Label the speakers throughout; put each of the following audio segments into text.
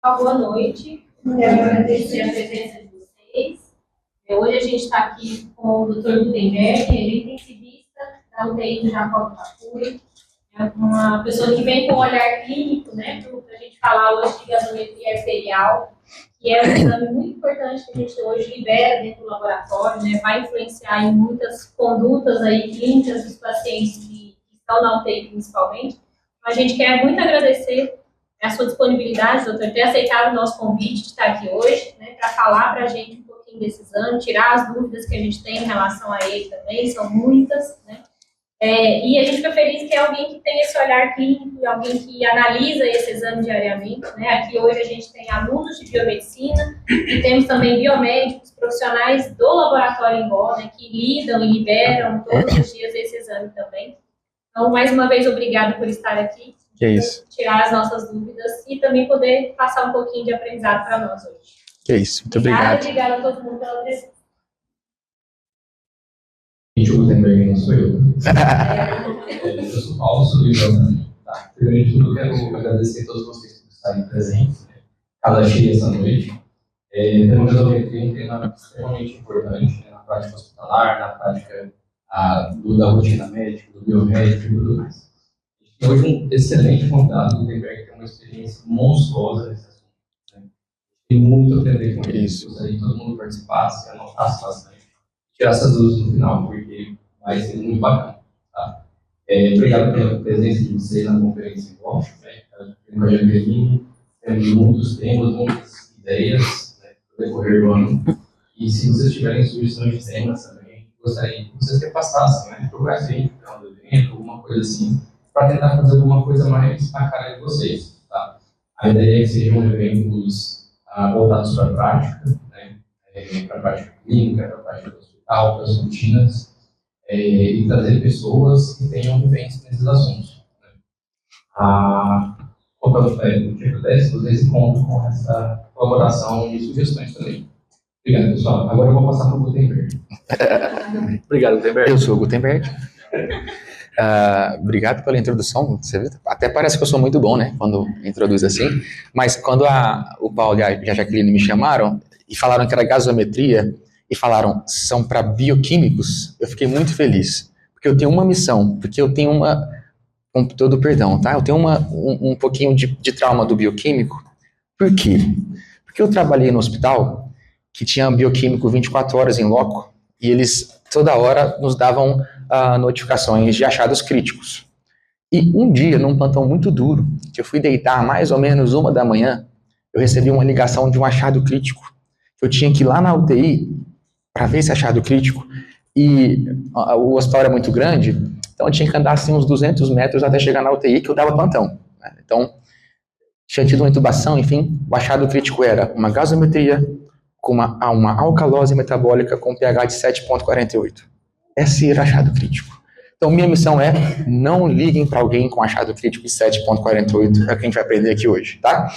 Speaker 1: Boa noite. Quero agradecer a presença de vocês. Hoje a gente está aqui com o Dr. Gutenberg, ele é intensivista da UTI do Jacó do Pacuri. É uma pessoa que vem com um olhar clínico, né, para a gente falar hoje de gasometria arterial, que é um exame muito importante que a gente hoje libera dentro do laboratório, né, vai influenciar em muitas condutas aí clínicas dos pacientes que estão na UTI principalmente. Então, a gente quer muito agradecer a sua disponibilidade, doutor, ter aceitado o nosso convite de estar aqui hoje, né, para falar para a gente um pouquinho desse exame, tirar as dúvidas que a gente tem em relação a ele também, são muitas, né. E a gente fica feliz que é alguém que tem esse olhar clínico, alguém que analisa esse exame diariamente, né. Aqui hoje a gente tem alunos de biomedicina e temos também biomédicos, profissionais do laboratório Engol, né, que lidam e liberam todos os dias esse exame também. Então, mais uma vez, obrigado por estar aqui.
Speaker 2: Que é isso.
Speaker 1: Tirar as nossas dúvidas e também poder passar um pouquinho de aprendizado para nós hoje.
Speaker 2: Que é isso, muito obrigado.
Speaker 1: Obrigada a todo mundo pela presença.
Speaker 3: O Gutenberg não sou eu. Eu sou Paulo, sou do Ivan. Tá. Primeiro de tudo, quero agradecer a todos vocês por estarem presentes, né? Cada dia essa noite. Temos um tema extremamente importante, né? Na prática hospitalar, na prática da rotina médica, do biomédico e tudo mais. Hoje, um excelente convidado, o Gutenberg, tem uma experiência monstruosa nesse assunto. Né? Tem muito a aprender com isso. Gostaria que todo mundo participasse, anotasse bastante, tirar essas dúvidas no final, porque vai ser muito bacana. Tá? Obrigado pela presença de vocês na conferência em Golf. Com a Jaqueline, temos muitos temas, muitas ideias, né, no decorrer do ano. E se vocês tiverem sugestões de temas também, gostaria que vocês repassassem, né? Procurar a gente no final do evento, alguma coisa assim, para tentar fazer alguma coisa mais na cara de vocês, tá? A ideia é que sejam eventos voltados para a prática, né? Para a prática clínica, para a prática do hospital, para as rotinas, e trazer pessoas que tenham vivência nesses assuntos. Né? Contando para o que acontece, vocês contam com essa colaboração e sugestões também. Obrigado, pessoal. Agora eu vou passar para o Gutenberg.
Speaker 2: Obrigado, Gutenberg. Eu sou o Gutenberg. Obrigado pela introdução. Você vê? Até parece que eu sou muito bom, né? Quando introduz assim. Mas quando o Paulo e a Jaqueline me chamaram e falaram que era gasometria e falaram são para bioquímicos, eu fiquei muito feliz. Porque eu tenho uma missão, porque eu tenho com todo perdão, tá? Eu tenho um pouquinho de trauma do bioquímico. Por quê? Porque eu trabalhei no hospital que tinha bioquímico 24 horas em loco e eles toda hora nos davam notificações de achados críticos. E um dia, num plantão muito duro, que eu fui deitar mais ou menos 1 da manhã, eu recebi uma ligação de um achado crítico. Eu tinha que ir lá na UTI para ver esse achado crítico e o hospital era muito grande, então eu tinha que andar assim uns 200 metros até chegar na UTI que eu dava plantão. Né? Então, tinha tido uma intubação, enfim, o achado crítico era uma gasometria com uma alcalose metabólica com pH de 7,48. Esse era achado crítico. Então, minha missão é não liguem para alguém com achado crítico de 7,48, é o que a gente vai aprender aqui hoje, tá?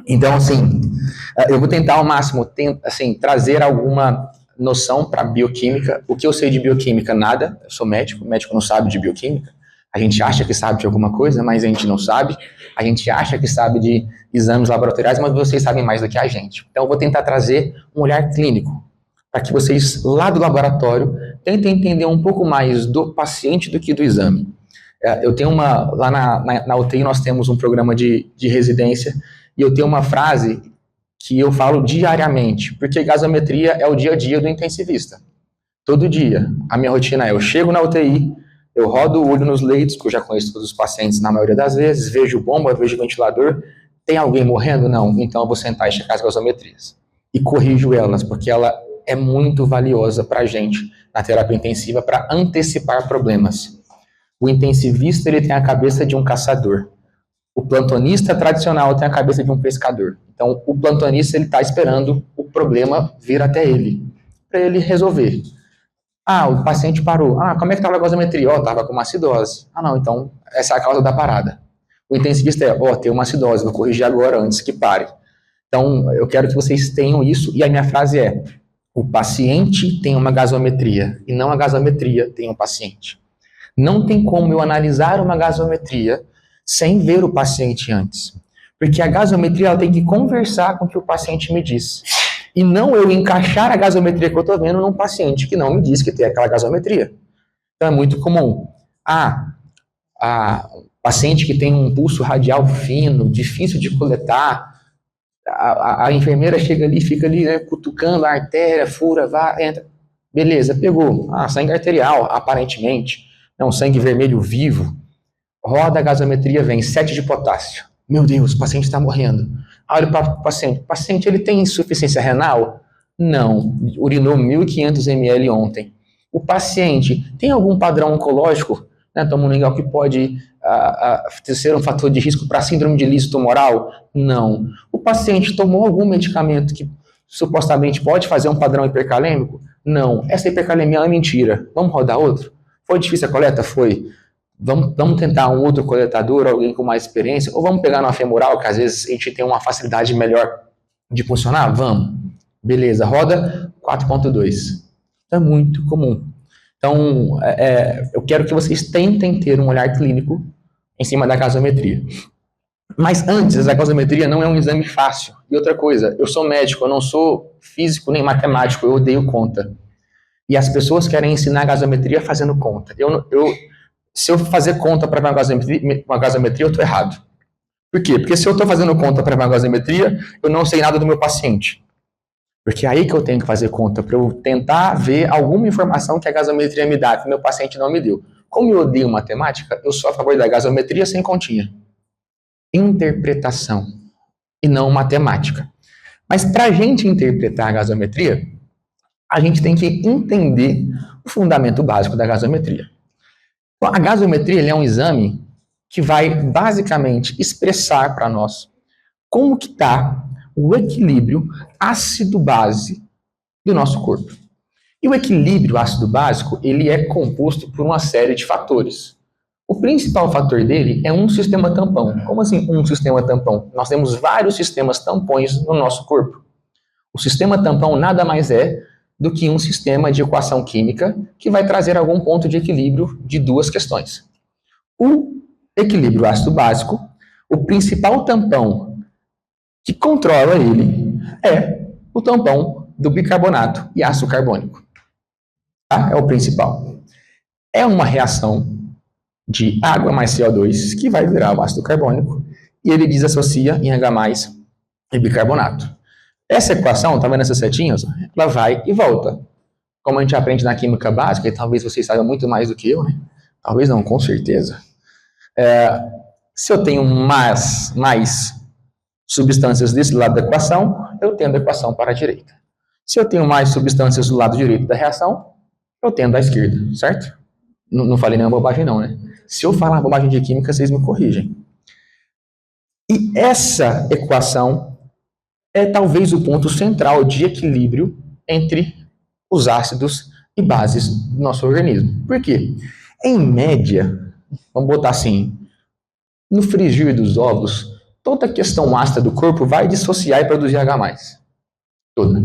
Speaker 2: Então, assim, eu vou tentar ao máximo trazer alguma noção para bioquímica. O que eu sei de bioquímica, nada. Eu sou médico, o médico não sabe de bioquímica. A gente acha que sabe de alguma coisa, mas a gente não sabe. A gente acha que sabe de exames laboratoriais, mas vocês sabem mais do que a gente. Então, eu vou tentar trazer um olhar clínico, para que vocês, lá do laboratório, tentem entender um pouco mais do paciente do que do exame. Eu tenho lá na UTI nós temos um programa de residência, e eu tenho uma frase que eu falo diariamente, porque gasometria é o dia a dia do intensivista. Todo dia, a minha rotina é, eu chego na UTI, eu rodo o olho nos leitos, que eu já conheço todos os pacientes na maioria das vezes, vejo bomba, vejo ventilador, tem alguém morrendo? Não, então eu vou sentar e checar as gasometrias. E corrijo elas, porque ela é muito valiosa para a gente na terapia intensiva para antecipar problemas. O intensivista ele tem a cabeça de um caçador. O plantonista tradicional tem a cabeça de um pescador. Então, o plantonista ele está esperando o problema vir até ele, para ele resolver. O paciente parou. Como é que estava a gasometria? Estava com uma acidose. Não, então essa é a causa da parada. O intensivista tem uma acidose, vou corrigir agora antes que pare. Então, eu quero que vocês tenham isso, e a minha frase é: o paciente tem uma gasometria, e não a gasometria tem um paciente. Não tem como eu analisar uma gasometria sem ver o paciente antes. Porque a gasometria ela tem que conversar com o que o paciente me diz. E não eu encaixar a gasometria que eu estou vendo num paciente que não me diz que tem aquela gasometria. Então é muito comum. A paciente que tem um pulso radial fino, difícil de coletar, a enfermeira chega ali, fica ali, né, cutucando a artéria, fura, vai, entra. Beleza, pegou. Sangue arterial, aparentemente. Não, sangue vermelho vivo. Roda a gasometria, vem 7 de potássio. Meu Deus, o paciente está morrendo. Olha para o paciente. O paciente ele tem insuficiência renal? Não. Urinou 1.500 ml ontem. O paciente tem algum padrão oncológico, né, tomoningal, que pode ser um fator de risco para síndrome de liso tumoral? Não. O paciente tomou algum medicamento que supostamente pode fazer um padrão hipercalêmico? Não. Essa hipercalemia é mentira. Vamos rodar outro? Foi difícil a coleta? Foi. Vamos tentar um outro coletador, alguém com mais experiência, ou vamos pegar numa femoral, que às vezes a gente tem uma facilidade melhor de funcionar? Vamos. Beleza, roda 4.2. É muito comum. Então, eu quero que vocês tentem ter um olhar clínico em cima da gasometria. Mas antes, a gasometria não é um exame fácil. E outra coisa, eu sou médico, eu não sou físico nem matemático, eu odeio conta. E as pessoas querem ensinar a gasometria fazendo conta. Se eu fazer conta para uma gasometria, eu estou errado. Por quê? Porque se eu estou fazendo conta para uma gasometria, eu não sei nada do meu paciente. Porque é aí que eu tenho que fazer conta, para eu tentar ver alguma informação que a gasometria me dá, que o meu paciente não me deu. Como eu odeio matemática, eu sou a favor da gasometria sem continha. Interpretação, e não matemática. Mas para a gente interpretar a gasometria, a gente tem que entender o fundamento básico da gasometria. A gasometria é um exame que vai basicamente expressar para nós como que está o equilíbrio ácido-base do nosso corpo. E o equilíbrio ácido-básico, ele é composto por uma série de fatores. O principal fator dele é um sistema tampão. Como assim um sistema tampão? Nós temos vários sistemas tampões no nosso corpo. O sistema tampão nada mais é do que um sistema de equação química que vai trazer algum ponto de equilíbrio de duas questões. O equilíbrio ácido básico, o principal tampão que controla ele é o tampão do bicarbonato e ácido carbônico. Tá? É o principal. É uma reação de água mais CO2 que vai virar o ácido carbônico e ele desassocia em H+ e bicarbonato. Essa equação, tá vendo essas setinhas? Ela vai e volta. Como a gente aprende na química básica, e talvez vocês saibam muito mais do que eu, né? Talvez não, com certeza. Se eu tenho mais substâncias desse lado da equação, eu tendo a equação para a direita. Se eu tenho mais substâncias do lado direito da reação, eu tendo à esquerda, certo? Não falei nenhuma bobagem não, né? Se eu falar bobagem de química, vocês me corrigem. E essa equação é talvez o ponto central de equilíbrio entre os ácidos e bases do nosso organismo. Por quê? Em média, vamos botar assim, no frigir dos ovos, toda a questão ácida do corpo vai dissociar e produzir H+. Toda.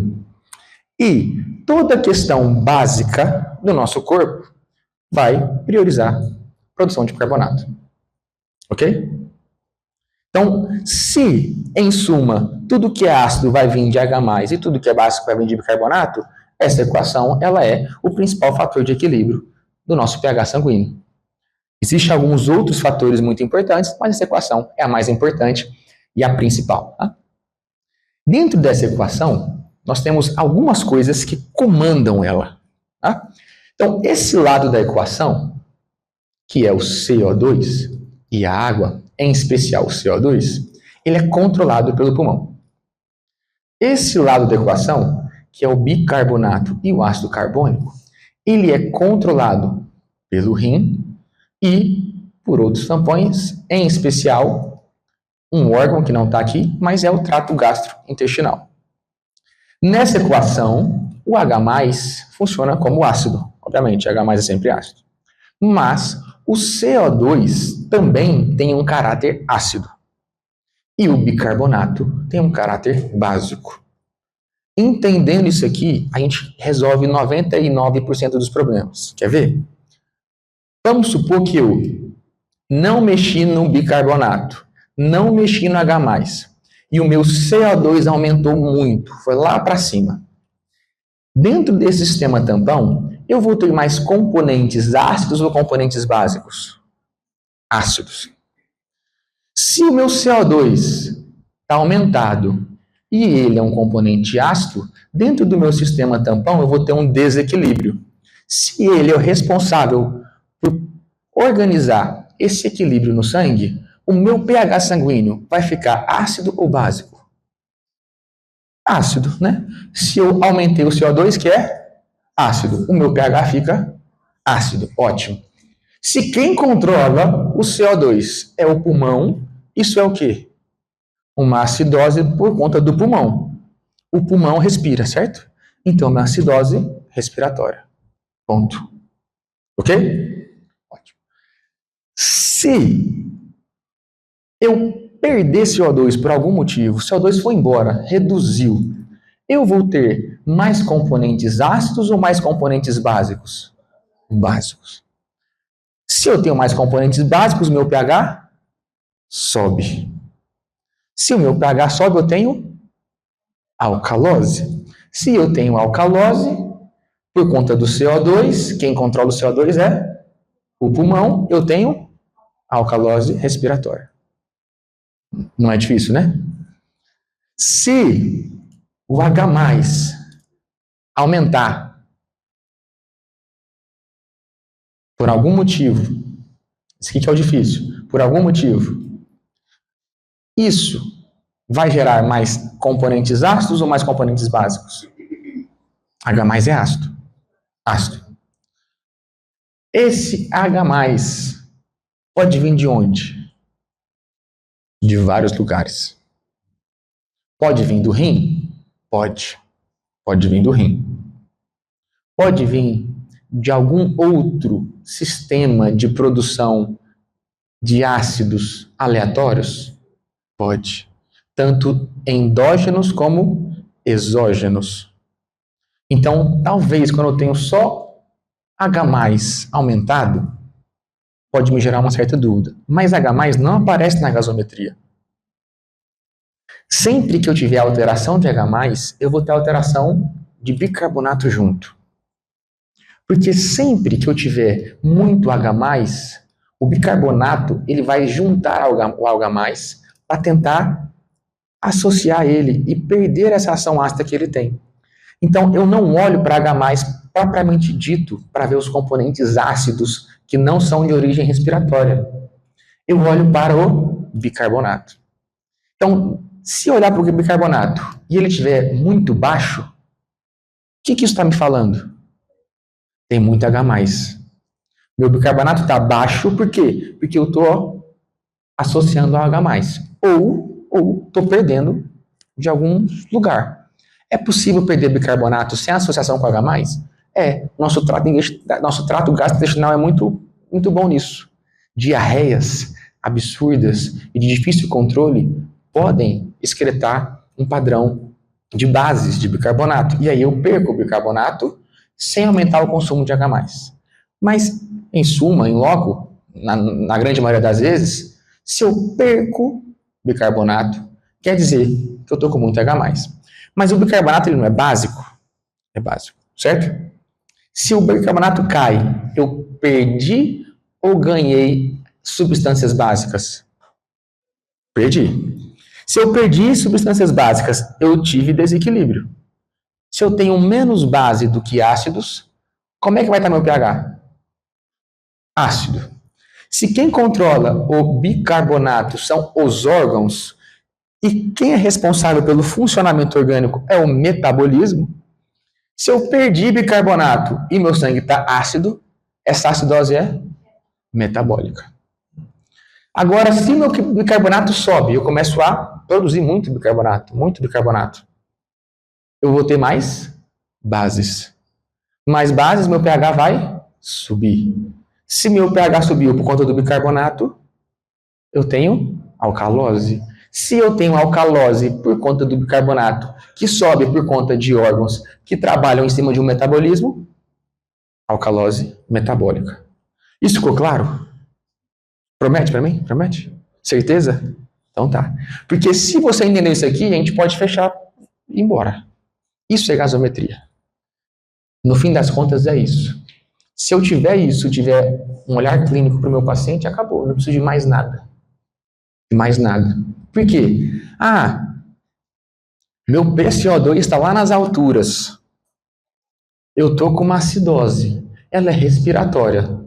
Speaker 2: E toda a questão básica do nosso corpo vai priorizar a produção de bicarbonato. Ok? Então, se, em suma, tudo que é ácido vai vir de H+, e tudo que é básico vai vir de bicarbonato, essa equação ela é o principal fator de equilíbrio do nosso pH sanguíneo. Existem alguns outros fatores muito importantes, mas essa equação é a mais importante e a principal. Tá? Dentro dessa equação, nós temos algumas coisas que comandam ela. Tá? Então, esse lado da equação, que é o CO2 e a água, em especial o CO2, ele é controlado pelo pulmão. Esse lado da equação, que é o bicarbonato e o ácido carbônico, ele é controlado pelo rim e por outros tampões, em especial um órgão que não está aqui, mas é o trato gastrointestinal. Nessa equação, o H+ funciona como ácido. Obviamente, H+ é sempre ácido. Mas o CO2 também tem um caráter ácido. E o bicarbonato tem um caráter básico. Entendendo isso aqui, a gente resolve 99% dos problemas. Quer ver? Vamos supor que eu não mexi no bicarbonato, não mexi no H+, e o meu CO2 aumentou muito, foi lá para cima. Dentro desse sistema tampão, eu vou ter mais componentes ácidos ou componentes básicos? Ácidos. Se o meu CO2 está aumentado e ele é um componente ácido, dentro do meu sistema tampão eu vou ter um desequilíbrio. Se ele é o responsável por organizar esse equilíbrio no sangue, o meu pH sanguíneo vai ficar ácido ou básico? Ácido, né? Se eu aumentei o CO2, que é ácido, o meu pH fica ácido. Ótimo. Se quem controla o CO2 é o pulmão, isso é o quê? Uma acidose por conta do pulmão. O pulmão respira, certo? Então, uma acidose respiratória. Ponto. Ok? Ótimo. Se eu perder CO2 por algum motivo, o CO2 foi embora, reduziu, eu vou ter mais componentes ácidos ou mais componentes básicos? Básicos. Se eu tenho mais componentes básicos, meu pH sobe. Se o meu pH sobe, eu tenho alcalose. Se eu tenho alcalose, por conta do CO2, quem controla o CO2 é o pulmão, eu tenho alcalose respiratória. Não é difícil, né? Se o H+ aumentar por algum motivo, isso aqui que é o difícil, por algum motivo, isso vai gerar mais componentes ácidos ou mais componentes básicos? H+ é ácido. Ácido. Esse H+ pode vir de onde? De vários lugares. Pode vir do rim? Pode. Pode vir do rim. Pode vir de algum outro sistema de produção de ácidos aleatórios? Pode. Tanto endógenos como exógenos. Então, talvez quando eu tenho só H+ aumentado, pode me gerar uma certa dúvida. Mas H+ não aparece na gasometria. Sempre que eu tiver alteração de H+, eu vou ter alteração de bicarbonato junto. Porque sempre que eu tiver muito H+, o bicarbonato ele vai juntar o H+ para tentar associar ele e perder essa ação ácida que ele tem. Então, eu não olho para H+, propriamente dito, para ver os componentes ácidos que não são de origem respiratória. Eu olho para o bicarbonato. Então, se eu olhar para o bicarbonato e ele estiver muito baixo, o que isso está me falando? Tem muito H+. Meu bicarbonato está baixo, por quê? Porque eu estou associando ao H+. Ou estou perdendo de algum lugar. É possível perder bicarbonato sem associação com H+? É. Nosso trato gastrointestinal é muito, muito bom nisso. Diarreias absurdas e de difícil controle podem excretar um padrão de bases de bicarbonato. E aí eu perco o bicarbonato sem aumentar o consumo de H+. Mas, em suma, em loco, na grande maioria das vezes, se eu perco bicarbonato, quer dizer que eu estou com muito H+. Mas o bicarbonato ele não é básico? É básico, certo? Se o bicarbonato cai, eu perdi ou ganhei substâncias básicas? Perdi. Se eu perdi substâncias básicas, eu tive desequilíbrio. Se eu tenho menos base do que ácidos, como é que vai estar meu pH? Ácido. Se quem controla o bicarbonato são os órgãos e quem é responsável pelo funcionamento orgânico é o metabolismo, se eu perdi bicarbonato e meu sangue está ácido, essa acidose é metabólica. Agora, se meu bicarbonato sobe, eu começo a produzir muito bicarbonato, eu vou ter mais bases. Mais bases, meu pH vai subir. Se meu pH subiu por conta do bicarbonato, eu tenho alcalose. Se eu tenho alcalose por conta do bicarbonato, que sobe por conta de órgãos que trabalham em cima de um metabolismo, alcalose metabólica. Isso ficou claro? Promete para mim? Promete? Certeza? Então tá. Porque se você entender isso aqui, a gente pode fechar e ir embora. Isso é gasometria. No fim das contas é isso. Se eu tiver isso, tiver um olhar clínico para o meu paciente, acabou. Não preciso de mais nada. De mais nada. Por quê? Meu PCO2 está lá nas alturas. Eu estou com uma acidose. Ela é respiratória,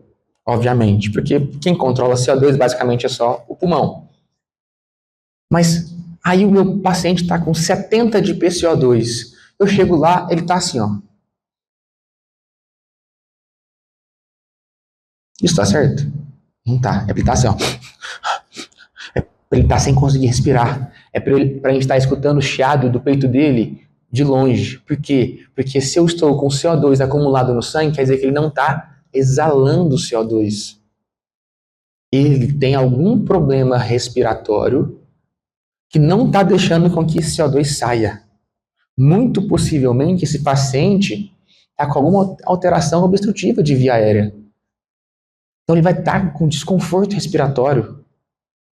Speaker 2: obviamente, porque quem controla CO2 basicamente é só o pulmão. Mas aí o meu paciente está com 70 de PCO2. Eu chego lá, ele está assim, ó. Isso está certo? Não tá. É porque ele está assim, ó. Ele está sem conseguir respirar. É para a gente estar escutando o chiado do peito dele de longe. Por quê? Porque se eu estou com CO2 acumulado no sangue, quer dizer que ele não está exalando CO2. Ele tem algum problema respiratório que não está deixando com que esse CO2 saia. Muito possivelmente esse paciente está com alguma alteração obstrutiva de via aérea. Então ele vai estar com desconforto respiratório.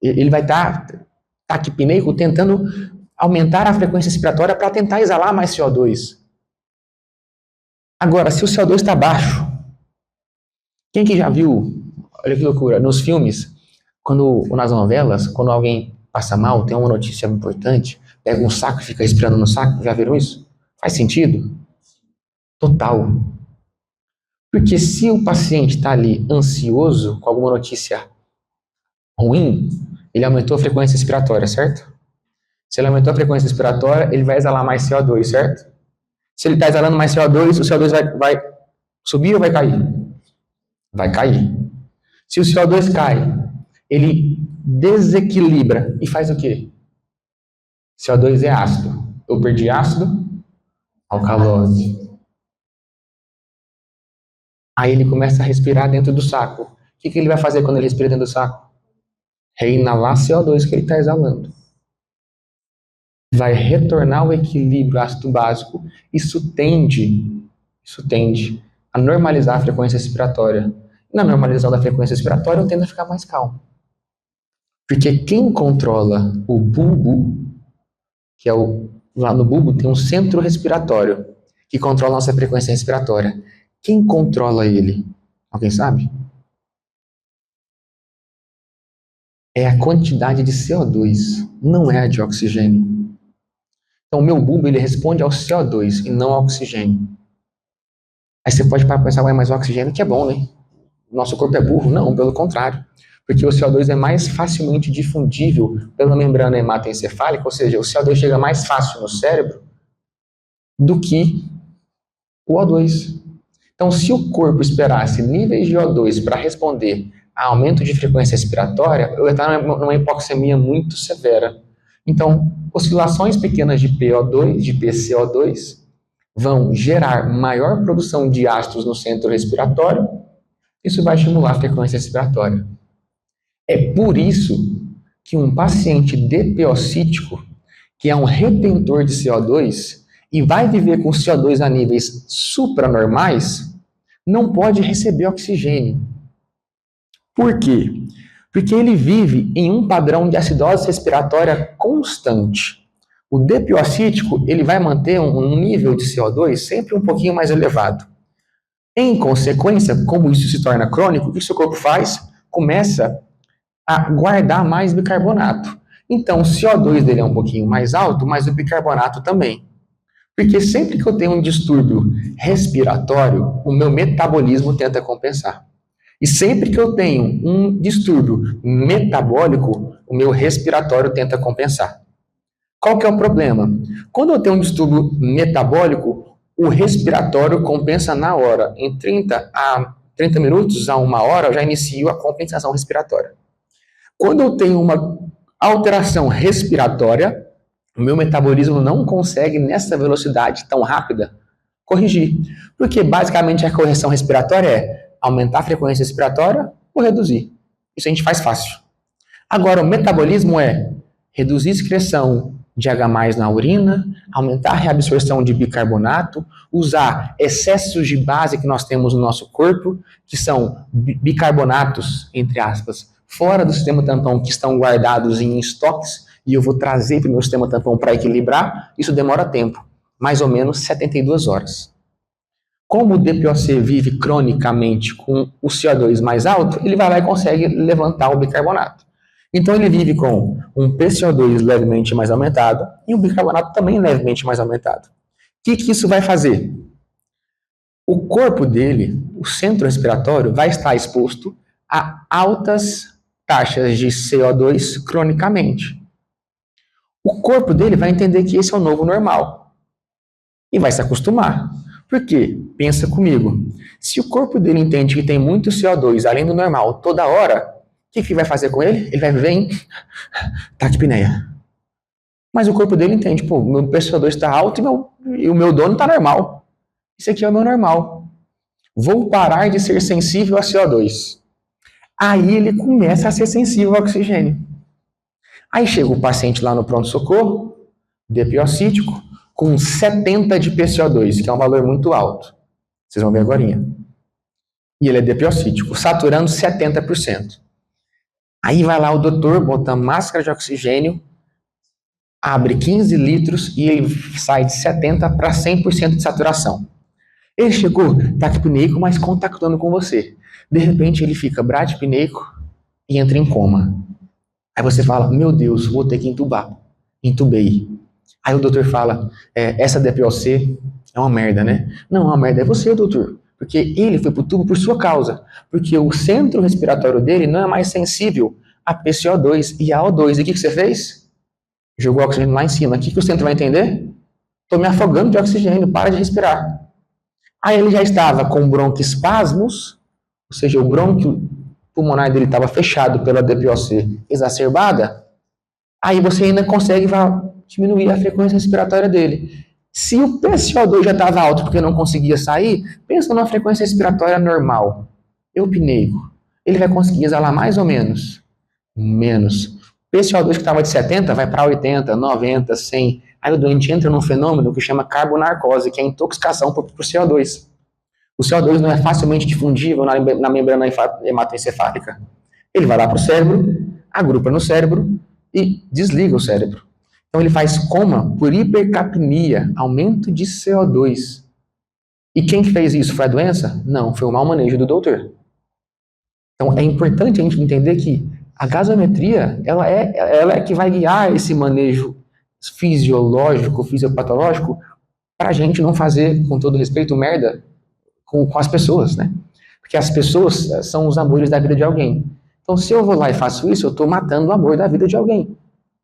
Speaker 2: Ele vai estar taquipneico tentando aumentar a frequência respiratória para tentar exalar mais CO2. Agora, se o CO2 está baixo, quem que já viu, olha que loucura, nos filmes, nas novelas, quando alguém passa mal, tem uma notícia importante, pega um saco e fica respirando no saco, já viram isso? Faz sentido? Total. Porque se o paciente está ali ansioso com alguma notícia ruim, ele aumentou a frequência respiratória, certo? Se ele aumentou a frequência respiratória, ele vai exalar mais CO2, certo? Se ele está exalando mais CO2, o CO2 vai subir ou vai cair? Vai cair. Se o CO2 cai, ele desequilibra e faz o quê? CO2 é ácido. Eu perdi ácido, alcalose. Aí ele começa a respirar dentro do saco. O que ele vai fazer quando ele respira dentro do saco? Reinalar CO2 que ele está exalando. Vai retornar o equilíbrio ácido básico. Isso tende a normalizar a frequência respiratória. Na normalização da frequência respiratória, eu tendo a ficar mais calmo. Porque quem controla o bulbo, que é lá no bulbo tem um centro respiratório, que controla a nossa frequência respiratória. Quem controla ele? Alguém sabe? É a quantidade de CO2, não é a de oxigênio. Então, o meu bulbo ele responde ao CO2 e não ao oxigênio. Aí você pode pensar, mas o oxigênio que é bom, né? Nosso corpo é burro? Não, pelo contrário. Porque o CO2 é mais facilmente difundível pela membrana hematoencefálica, ou seja, o CO2 chega mais fácil no cérebro do que o O2. Então, se o corpo esperasse níveis de O2 para responder a aumento de frequência respiratória, eu ia estar numa hipoxemia muito severa. Então, oscilações pequenas de PO2, de PCO2, vão gerar maior produção de ácidos no centro respiratório. Isso vai estimular a frequência respiratória. É por isso que um paciente DPO-cítico, que é um retentor de CO2, e vai viver com CO2 a níveis supranormais, não pode receber oxigênio. Por quê? Porque ele vive em um padrão de acidose respiratória constante. O DPO-cítico, ele vai manter um nível de CO2 sempre um pouquinho mais elevado. Em consequência, como isso se torna crônico, o que o seu corpo faz? Começa a guardar mais bicarbonato. Então, o CO2 dele é um pouquinho mais alto, mas o bicarbonato também. Porque sempre que eu tenho um distúrbio respiratório, o meu metabolismo tenta compensar. E sempre que eu tenho um distúrbio metabólico, o meu respiratório tenta compensar. Qual que é o problema? Quando eu tenho um distúrbio metabólico, o respiratório compensa na hora. Em 30 minutos a 1 hora, eu já inicio a compensação respiratória. Quando eu tenho uma alteração respiratória, o meu metabolismo não consegue, nessa velocidade tão rápida, corrigir. Porque, basicamente, a correção respiratória é aumentar a frequência respiratória ou reduzir. Isso a gente faz fácil. Agora, o metabolismo é reduzir a excreção de H+ na urina, aumentar a reabsorção de bicarbonato, usar excessos de base que nós temos no nosso corpo, que são bicarbonatos, entre aspas, fora do sistema tampão, que estão guardados em estoques, e eu vou trazer para o meu sistema tampão para equilibrar, isso demora tempo, mais ou menos 72 horas. Como o DPOC vive cronicamente com o CO2 mais alto, ele vai lá e consegue levantar o bicarbonato. Então ele vive com um PCO2 levemente mais aumentado e um bicarbonato também levemente mais aumentado. O que isso vai fazer? O corpo dele, o centro respiratório, vai estar exposto a altas taxas de CO2 cronicamente. O corpo dele vai entender que esse é o novo normal e vai se acostumar. Por quê? Pensa comigo. Se o corpo dele entende que tem muito CO2 além do normal toda hora, o que vai fazer com ele? Ele vai viver em taquipneia. Mas o corpo dele entende, pô, meu PCO2 está alto e o meu dono está normal. Isso aqui é o meu normal. Vou parar de ser sensível a CO2. Aí ele começa a ser sensível ao oxigênio. Aí chega o paciente lá no pronto-socorro, DPO-cítico, com 70 de PCO2, que é um valor muito alto. Vocês vão ver agora. E ele é DPO-cítico, saturando 70%. Aí vai lá o doutor, bota máscara de oxigênio, abre 15 litros e ele sai de 70% para 100% de saturação. Ele chegou taquipneico, mas contactando com você. De repente ele fica bradipneico e entra em coma. Aí você fala, meu Deus, vou ter que entubar. Entubei. Aí o doutor fala, essa DPOC é uma merda, né? Não, uma merda é você, doutor. Porque ele foi pro tubo por sua causa. Porque o centro respiratório dele não é mais sensível a PCO2 e a O2. E o que você fez? Jogou oxigênio lá em cima. O que o centro vai entender? Estou me afogando de oxigênio, para de respirar. Aí ele já estava com bronquiespasmos, ou seja, o brônquio pulmonar dele estava fechado pela DPOC exacerbada. Aí você ainda consegue diminuir a frequência respiratória dele. Se o PCO2 já estava alto porque não conseguia sair, pensa numa frequência respiratória normal, eupneico. Ele vai conseguir exalar mais ou menos? Menos. O PCO2 que estava de 70 vai para 80, 90, 100. Aí o doente entra num fenômeno que chama carbonarcose, que é a intoxicação por CO2. O CO2 não é facilmente difundível na membrana hematoencefálica. Ele vai lá para o cérebro, agrupa no cérebro e desliga o cérebro. Então ele faz coma por hipercapnia, aumento de CO2. E quem que fez isso? Foi a doença? Não, foi o mau manejo do doutor. Então é importante a gente entender que a gasometria, ela é que vai guiar esse manejo fisiológico, fisiopatológico, para a gente não fazer, com todo respeito, merda com as pessoas, né? Porque as pessoas são os amores da vida de alguém. Então, se eu vou lá e faço isso, eu estou matando o amor da vida de alguém.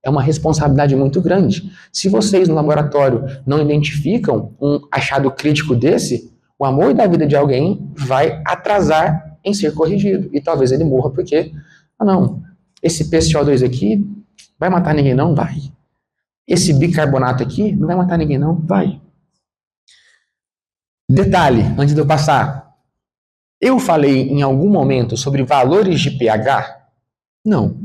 Speaker 2: É uma responsabilidade muito grande. Se vocês no laboratório não identificam um achado crítico desse, o amor da vida de alguém vai atrasar em ser corrigido. E talvez ele morra porque, não, esse PCO2 aqui vai matar ninguém não? Vai. Esse bicarbonato aqui não vai matar ninguém não? Vai. Detalhe, antes de eu passar. Eu falei em algum momento sobre valores de pH? Não.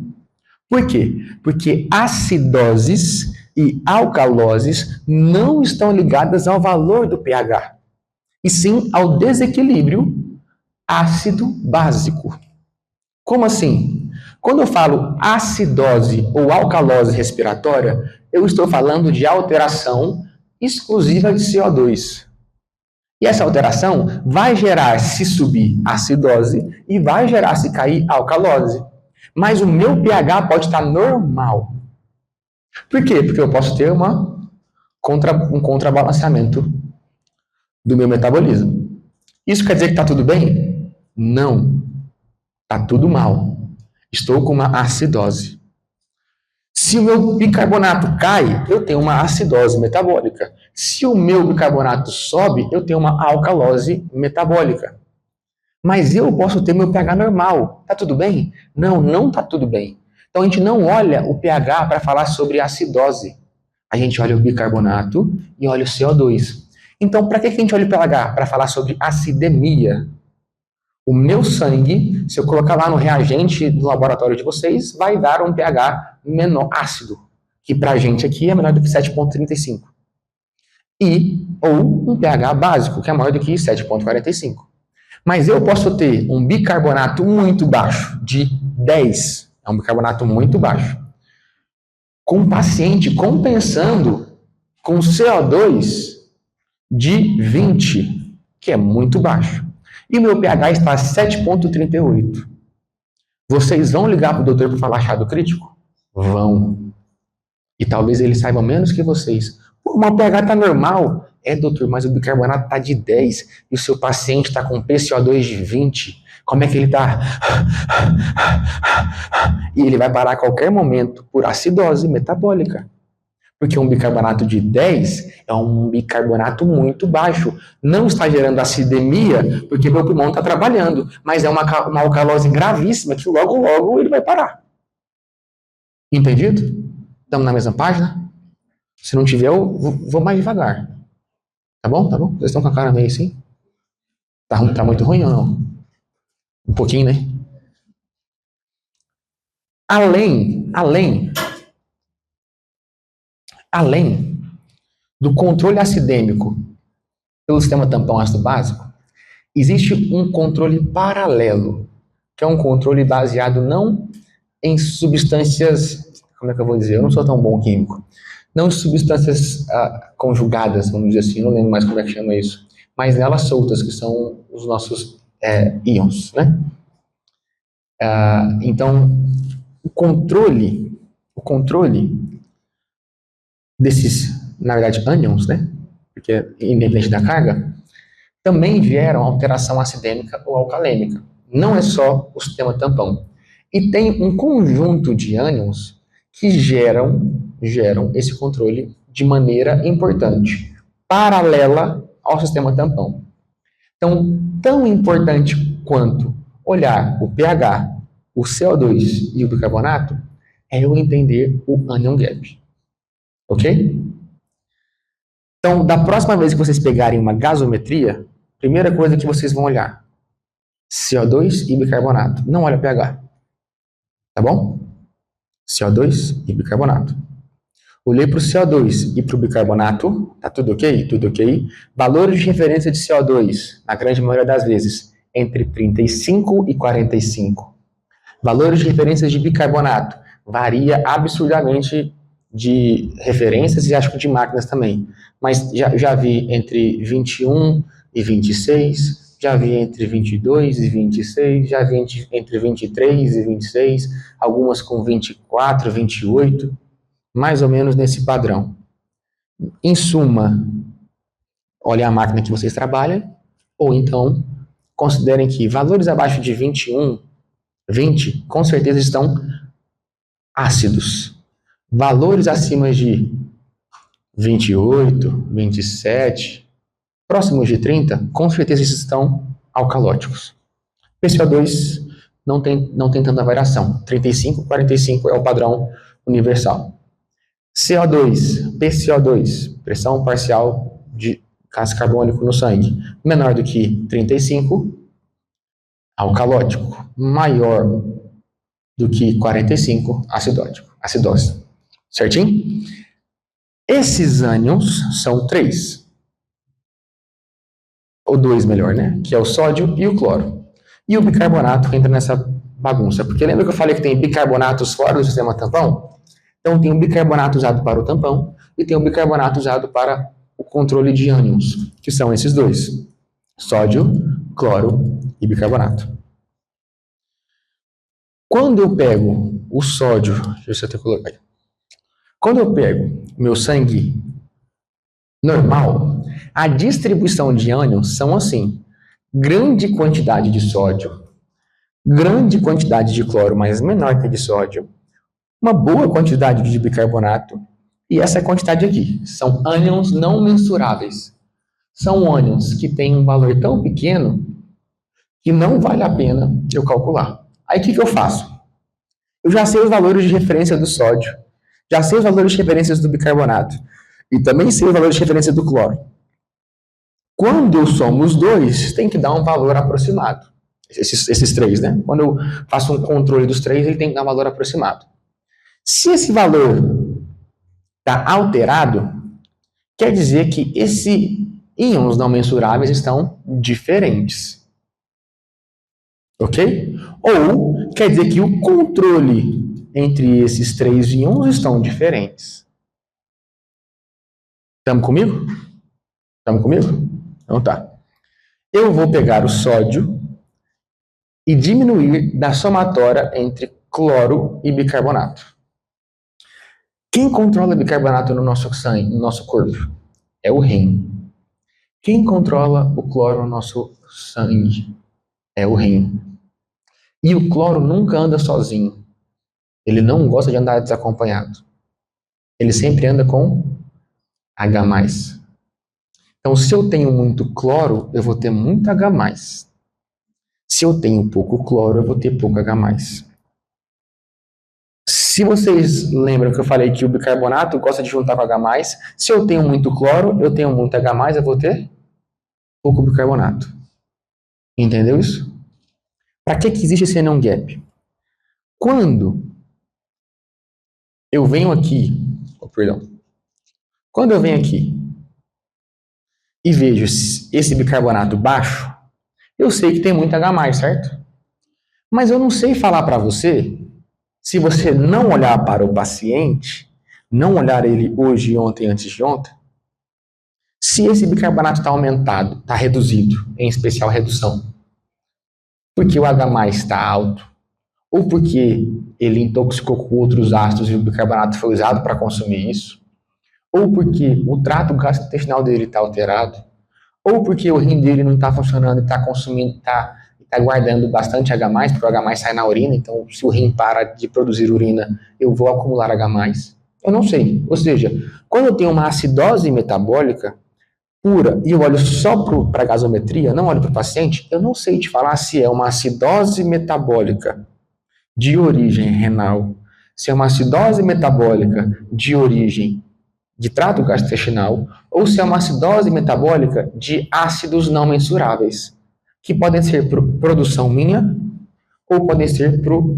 Speaker 2: Por quê? Porque acidoses e alcaloses não estão ligadas ao valor do pH, e sim ao desequilíbrio ácido-básico. Como assim? Quando eu falo acidose ou alcalose respiratória, eu estou falando de alteração exclusiva de CO2. E essa alteração vai gerar se subir acidose e vai gerar se cair alcalose. Mas o meu pH pode estar normal. Por quê? Porque eu posso ter um contrabalanceamento do meu metabolismo. Isso quer dizer que está tudo bem? Não. Está tudo mal. Estou com uma acidose. Se o meu bicarbonato cai, eu tenho uma acidose metabólica. Se o meu bicarbonato sobe, eu tenho uma alcalose metabólica. Mas eu posso ter meu pH normal. Tá tudo bem? Não, não tá tudo bem. Então a gente não olha o pH para falar sobre acidose. A gente olha o bicarbonato e olha o CO2. Então, para que a gente olha o pH? Para falar sobre acidemia. O meu sangue, se eu colocar lá no reagente do laboratório de vocês, vai dar um pH menor ácido, que para a gente aqui é menor do que 7,35. Ou um pH básico, que é maior do que 7,45. Mas eu posso ter um bicarbonato muito baixo, de 10. É um bicarbonato muito baixo. com um paciente compensando com CO2 de 20, que é muito baixo. E o meu pH está 7,38. Vocês vão ligar para o doutor para falar achado crítico? Vão. E talvez eles saibam menos que vocês. Pô, o meu pH está normal. É, doutor, mas o bicarbonato está de 10 e o seu paciente está com PCO2 de 20. Como é que ele está? E ele vai parar a qualquer momento por acidose metabólica. Porque um bicarbonato de 10 é um bicarbonato muito baixo. Não está gerando acidemia, porque meu pulmão está trabalhando. Mas é uma alcalose gravíssima que logo, logo ele vai parar. Entendido? Estamos na mesma página? Se não tiver, eu vou mais devagar. Tá bom? Tá bom? Vocês estão com a cara meio assim? Tá muito ruim ou não? Um pouquinho, né? Além do controle acidêmico pelo sistema tampão ácido básico, existe um controle paralelo, que é um controle baseado não em substâncias, como é que eu vou dizer? Eu não sou tão bom químico. Não em substâncias conjugadas, vamos dizer assim, não lembro mais como é que chama isso, mas nelas soltas, que são os nossos íons, né? Então, o controle desses, na verdade, ânions, né? Porque é independente da carga, também geram alteração acidêmica ou alcalêmica. Não é só o sistema tampão. E tem um conjunto de ânions que geram esse controle de maneira importante, paralela ao sistema tampão. Então, tão importante quanto olhar o pH, o CO2 e o bicarbonato, é eu entender o anion gap. Ok? Então, da próxima vez que vocês pegarem uma gasometria, primeira coisa que vocês vão olhar, CO2 e bicarbonato. Não olha pH. Tá bom? CO2 e bicarbonato. Olhei para o CO2 e para o bicarbonato, tá tudo ok? Tudo ok. Valores de referência de CO2, na grande maioria das vezes, entre 35 e 45. Valores de referência de bicarbonato, varia absurdamente de referências e acho que de máquinas também. Mas já vi entre 21 e 26, já vi entre 22 e 26, já vi entre 23 e 26, algumas com 24, 28, mais ou menos nesse padrão. Em suma, olhem a máquina que vocês trabalham, ou então considerem que valores abaixo de 21, 20, com certeza estão ácidos. Valores acima de 28, 27, próximos de 30, com certeza estão alcalóticos. PCO2 não tem tanta variação. 35, 45 é o padrão universal. CO2, PCO2, pressão parcial de gás carbônico no sangue, menor do que 35, alcalótico. Maior do que 45, acidótico. Acidose. Certinho? Esses ânions são 3. Ou 2, melhor, né? Que é o sódio e o cloro. E o bicarbonato entra nessa bagunça. Porque lembra que eu falei que tem bicarbonatos fora do sistema tampão? Então tem o bicarbonato usado para o tampão e tem o bicarbonato usado para o controle de ânions, que são esses dois. Sódio, cloro e bicarbonato. Quando eu pego o sódio, deixa eu ver se eu tenho que colocar aí. Quando eu pego meu sangue normal, a distribuição de ânions são assim: grande quantidade de sódio, grande quantidade de cloro, mas menor que a de sódio, uma boa quantidade de bicarbonato, e essa quantidade aqui são ânions não mensuráveis. São ânions que têm um valor tão pequeno que não vale a pena eu calcular. Aí o que eu faço? Eu já sei os valores de referência do sódio, já sei os valores de referência do bicarbonato, e também sei os valores de referência do cloro. Quando eu somo os dois, tem que dar um valor aproximado. Esses três, né? Quando eu faço um controle dos três, ele tem que dar um valor aproximado. Se esse valor está alterado, quer dizer que esses íons não mensuráveis estão diferentes. Ok? Ou quer dizer que o controle entre esses 3 íons estão diferentes. Estamos comigo? Estamos comigo? Então tá. Eu vou pegar o sódio e diminuir da somatória entre cloro e bicarbonato. Quem controla bicarbonato no nosso sangue, no nosso corpo? É o rim. Quem controla o cloro no nosso sangue? É o rim. E o cloro nunca anda sozinho. Ele não gosta de andar desacompanhado. Ele sempre anda com H+. Então, se eu tenho muito cloro, eu vou ter muito H+. Se eu tenho pouco cloro, eu vou ter pouco H+. Se vocês lembram que eu falei que o bicarbonato gosta de juntar com H+, se eu tenho muito cloro, eu tenho muito H+, eu vou ter pouco bicarbonato. Entendeu isso? Para que existe esse anion gap? Quando eu venho aqui, quando eu venho aqui e vejo esse bicarbonato baixo, eu sei que tem muito H+, certo? Mas eu não sei falar para você, se você não olhar para o paciente, não olhar ele hoje, ontem, antes de ontem, se esse bicarbonato está aumentado, está reduzido, em especial redução, porque o H+ está alto, ou porque ele intoxicou com outros ácidos e o bicarbonato foi usado para consumir isso, ou porque o trato gastrointestinal dele está alterado, ou porque o rim dele não está funcionando e está consumindo, está guardando bastante H+, porque o H+ sai na urina, então se o rim para de produzir urina, eu vou acumular H+. Eu não sei. Ou seja, quando eu tenho uma acidose metabólica pura e eu olho só para a gasometria, não olho para o paciente, eu não sei te falar se é uma acidose metabólica de origem renal, se é uma acidose metabólica de origem de trato gastrointestinal, ou se é uma acidose metabólica de ácidos não mensuráveis, que podem ser por produção minha, ou podem ser por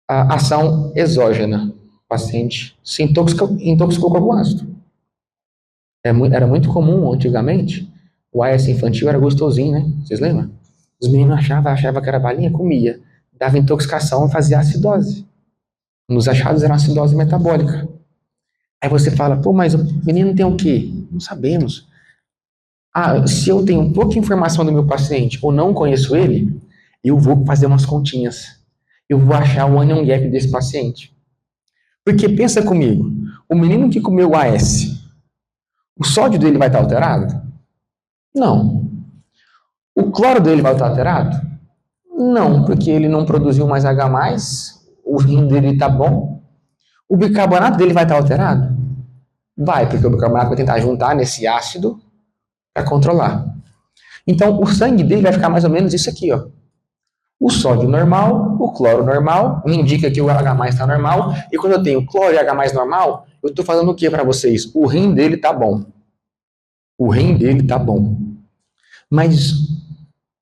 Speaker 2: ação exógena. O paciente se intoxicou com algum ácido. Era muito comum antigamente, o AS infantil era gostosinho, né? Vocês lembram? Os meninos achavam que era balinha, comia. Dava intoxicação e fazia acidose. Nos achados era uma acidose metabólica. Aí você fala, pô, mas o menino tem o quê? Não sabemos. Se eu tenho pouca informação do meu paciente ou não conheço ele, eu vou fazer umas continhas. Eu vou achar o anion gap desse paciente. Porque pensa comigo, o menino que comeu AS, o sódio dele vai estar alterado? Não. O cloro dele vai estar alterado? Não, porque ele não produziu mais H+, o rim dele está bom. O bicarbonato dele vai estar alterado? Vai, porque o bicarbonato vai tentar juntar nesse ácido para controlar. Então, o sangue dele vai ficar mais ou menos isso aqui, ó. O sódio normal, o cloro normal, me indica que o H+ está normal, e quando eu tenho cloro e H+ normal, eu estou falando o que para vocês? O rim dele está bom. O rim dele está bom. Mas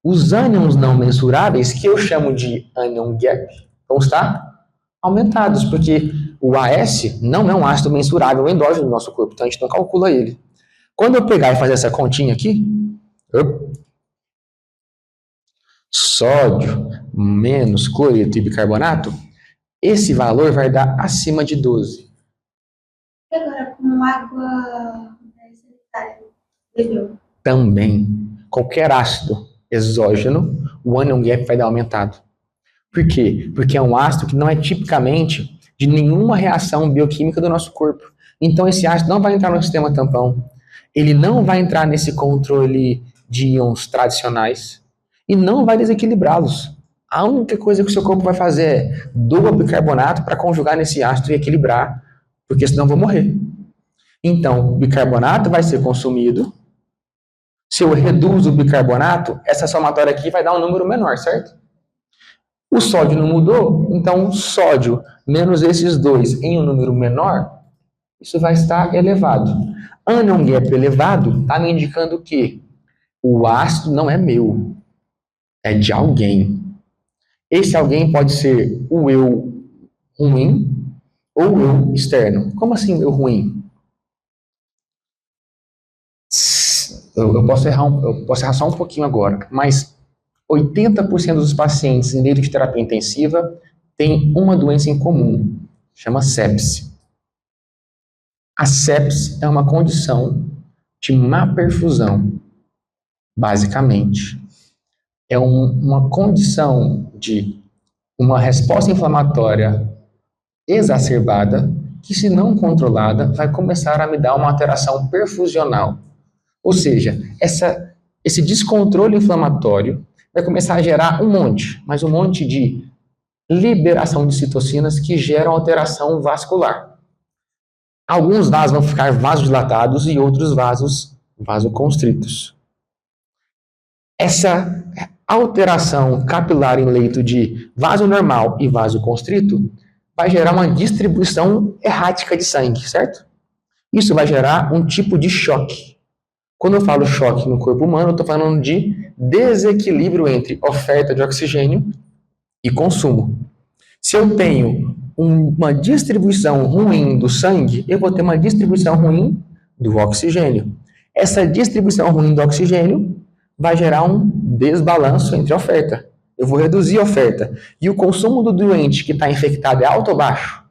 Speaker 2: os ânions não mensuráveis, que eu chamo de anion gap, vão estar aumentados, porque o AS não é um ácido mensurável endógeno do nosso corpo, então a gente não calcula ele. Quando eu pegar e fazer essa continha aqui, sódio menos cloreto e bicarbonato, esse valor vai dar acima de 12.
Speaker 4: E agora com água sanitária? Bebeu?
Speaker 2: Também, qualquer ácido exógeno, o anion gap vai dar aumentado. Por quê? Porque é um ácido que não é tipicamente de nenhuma reação bioquímica do nosso corpo. Então esse ácido não vai entrar no sistema tampão, ele não vai entrar nesse controle de íons tradicionais e não vai desequilibrá-los. A única coisa que o seu corpo vai fazer é doa bicarbonato para conjugar nesse ácido e equilibrar, porque senão eu vou morrer. Então, o bicarbonato vai ser consumido. Se eu reduzo o bicarbonato, essa somatória aqui vai dar um número menor, certo? O sódio não mudou, então sódio menos esses dois em um número menor, isso vai estar elevado. Anion gap elevado está me indicando que o ácido não é meu, é de alguém. Esse alguém pode ser o eu ruim ou o eu externo. Como assim eu ruim? Eu posso errar só um pouquinho agora, mas 80% dos pacientes em leito de terapia intensiva têm uma doença em comum, chama sepse. A sepse é uma condição de má perfusão, basicamente. É uma condição de uma resposta inflamatória exacerbada que, se não controlada, vai começar a me dar uma alteração perfusional. Ou seja, esse descontrole inflamatório vai começar a gerar mas um monte de liberação de citocinas que geram alteração vascular. Alguns vasos vão ficar vasodilatados e outros vasos vasoconstritos. Essa alteração capilar em leito de vaso normal e vaso constrito vai gerar uma distribuição errática de sangue, certo? Isso vai gerar um tipo de choque. Quando eu falo choque no corpo humano, eu estou falando de desequilíbrio entre oferta de oxigênio e consumo. Se eu tenho uma distribuição ruim do sangue, eu vou ter uma distribuição ruim do oxigênio. Essa distribuição ruim do oxigênio vai gerar um desbalanço entre a oferta. Eu vou reduzir a oferta. E o consumo do doente que está infectado é alto ou baixo?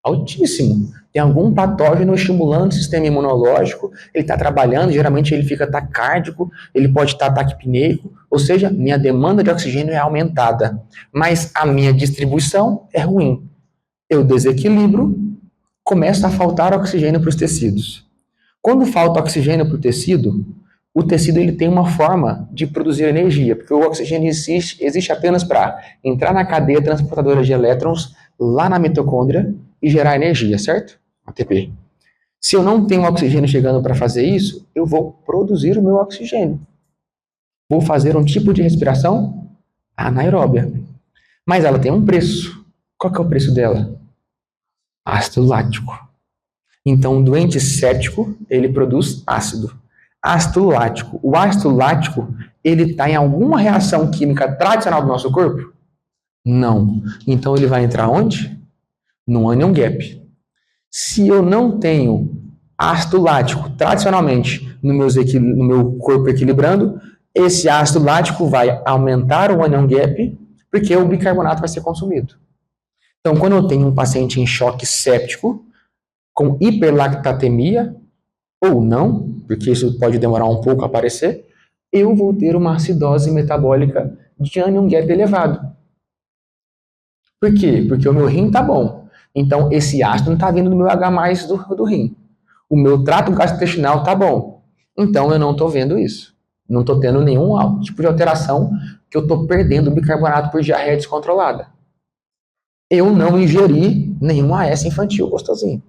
Speaker 2: Altíssimo. Tem algum patógeno estimulando o sistema imunológico, ele está trabalhando, geralmente ele fica taquicárdico, ele pode estar taquipneico, ou seja, minha demanda de oxigênio é aumentada, mas a minha distribuição é ruim. Eu desequilibro, começa a faltar oxigênio para os tecidos. Quando falta oxigênio para o tecido ele tem uma forma de produzir energia, porque o oxigênio existe apenas para entrar na cadeia transportadora de elétrons lá na mitocôndria e gerar energia, certo? ATP. Se eu não tenho oxigênio chegando para fazer isso, eu vou produzir o meu oxigênio. Vou fazer um tipo de respiração anaeróbia. Mas ela tem um preço. Qual que é o preço dela? Ácido lático. Então, o doente séptico, ele produz ácido. Ácido lático. O ácido lático, ele está em alguma reação química tradicional do nosso corpo? Não. Então, ele vai entrar onde? No anion gap. Se eu não tenho ácido lático tradicionalmente no meu corpo equilibrando, esse ácido lático vai aumentar o anion gap, porque o bicarbonato vai ser consumido. Então, quando eu tenho um paciente em choque séptico, com hiperlactatemia, ou não, porque isso pode demorar um pouco a aparecer, eu vou ter uma acidose metabólica de anion gap elevado. Por quê? Porque o meu rim está bom. Então, esse ácido não está vindo do meu H+, do rim. O meu trato gastrointestinal está bom. Então, eu não estou vendo isso. Não estou tendo nenhum tipo de alteração que eu estou perdendo bicarbonato por diarreia descontrolada. Eu não ingeri nenhum AS infantil gostosinho.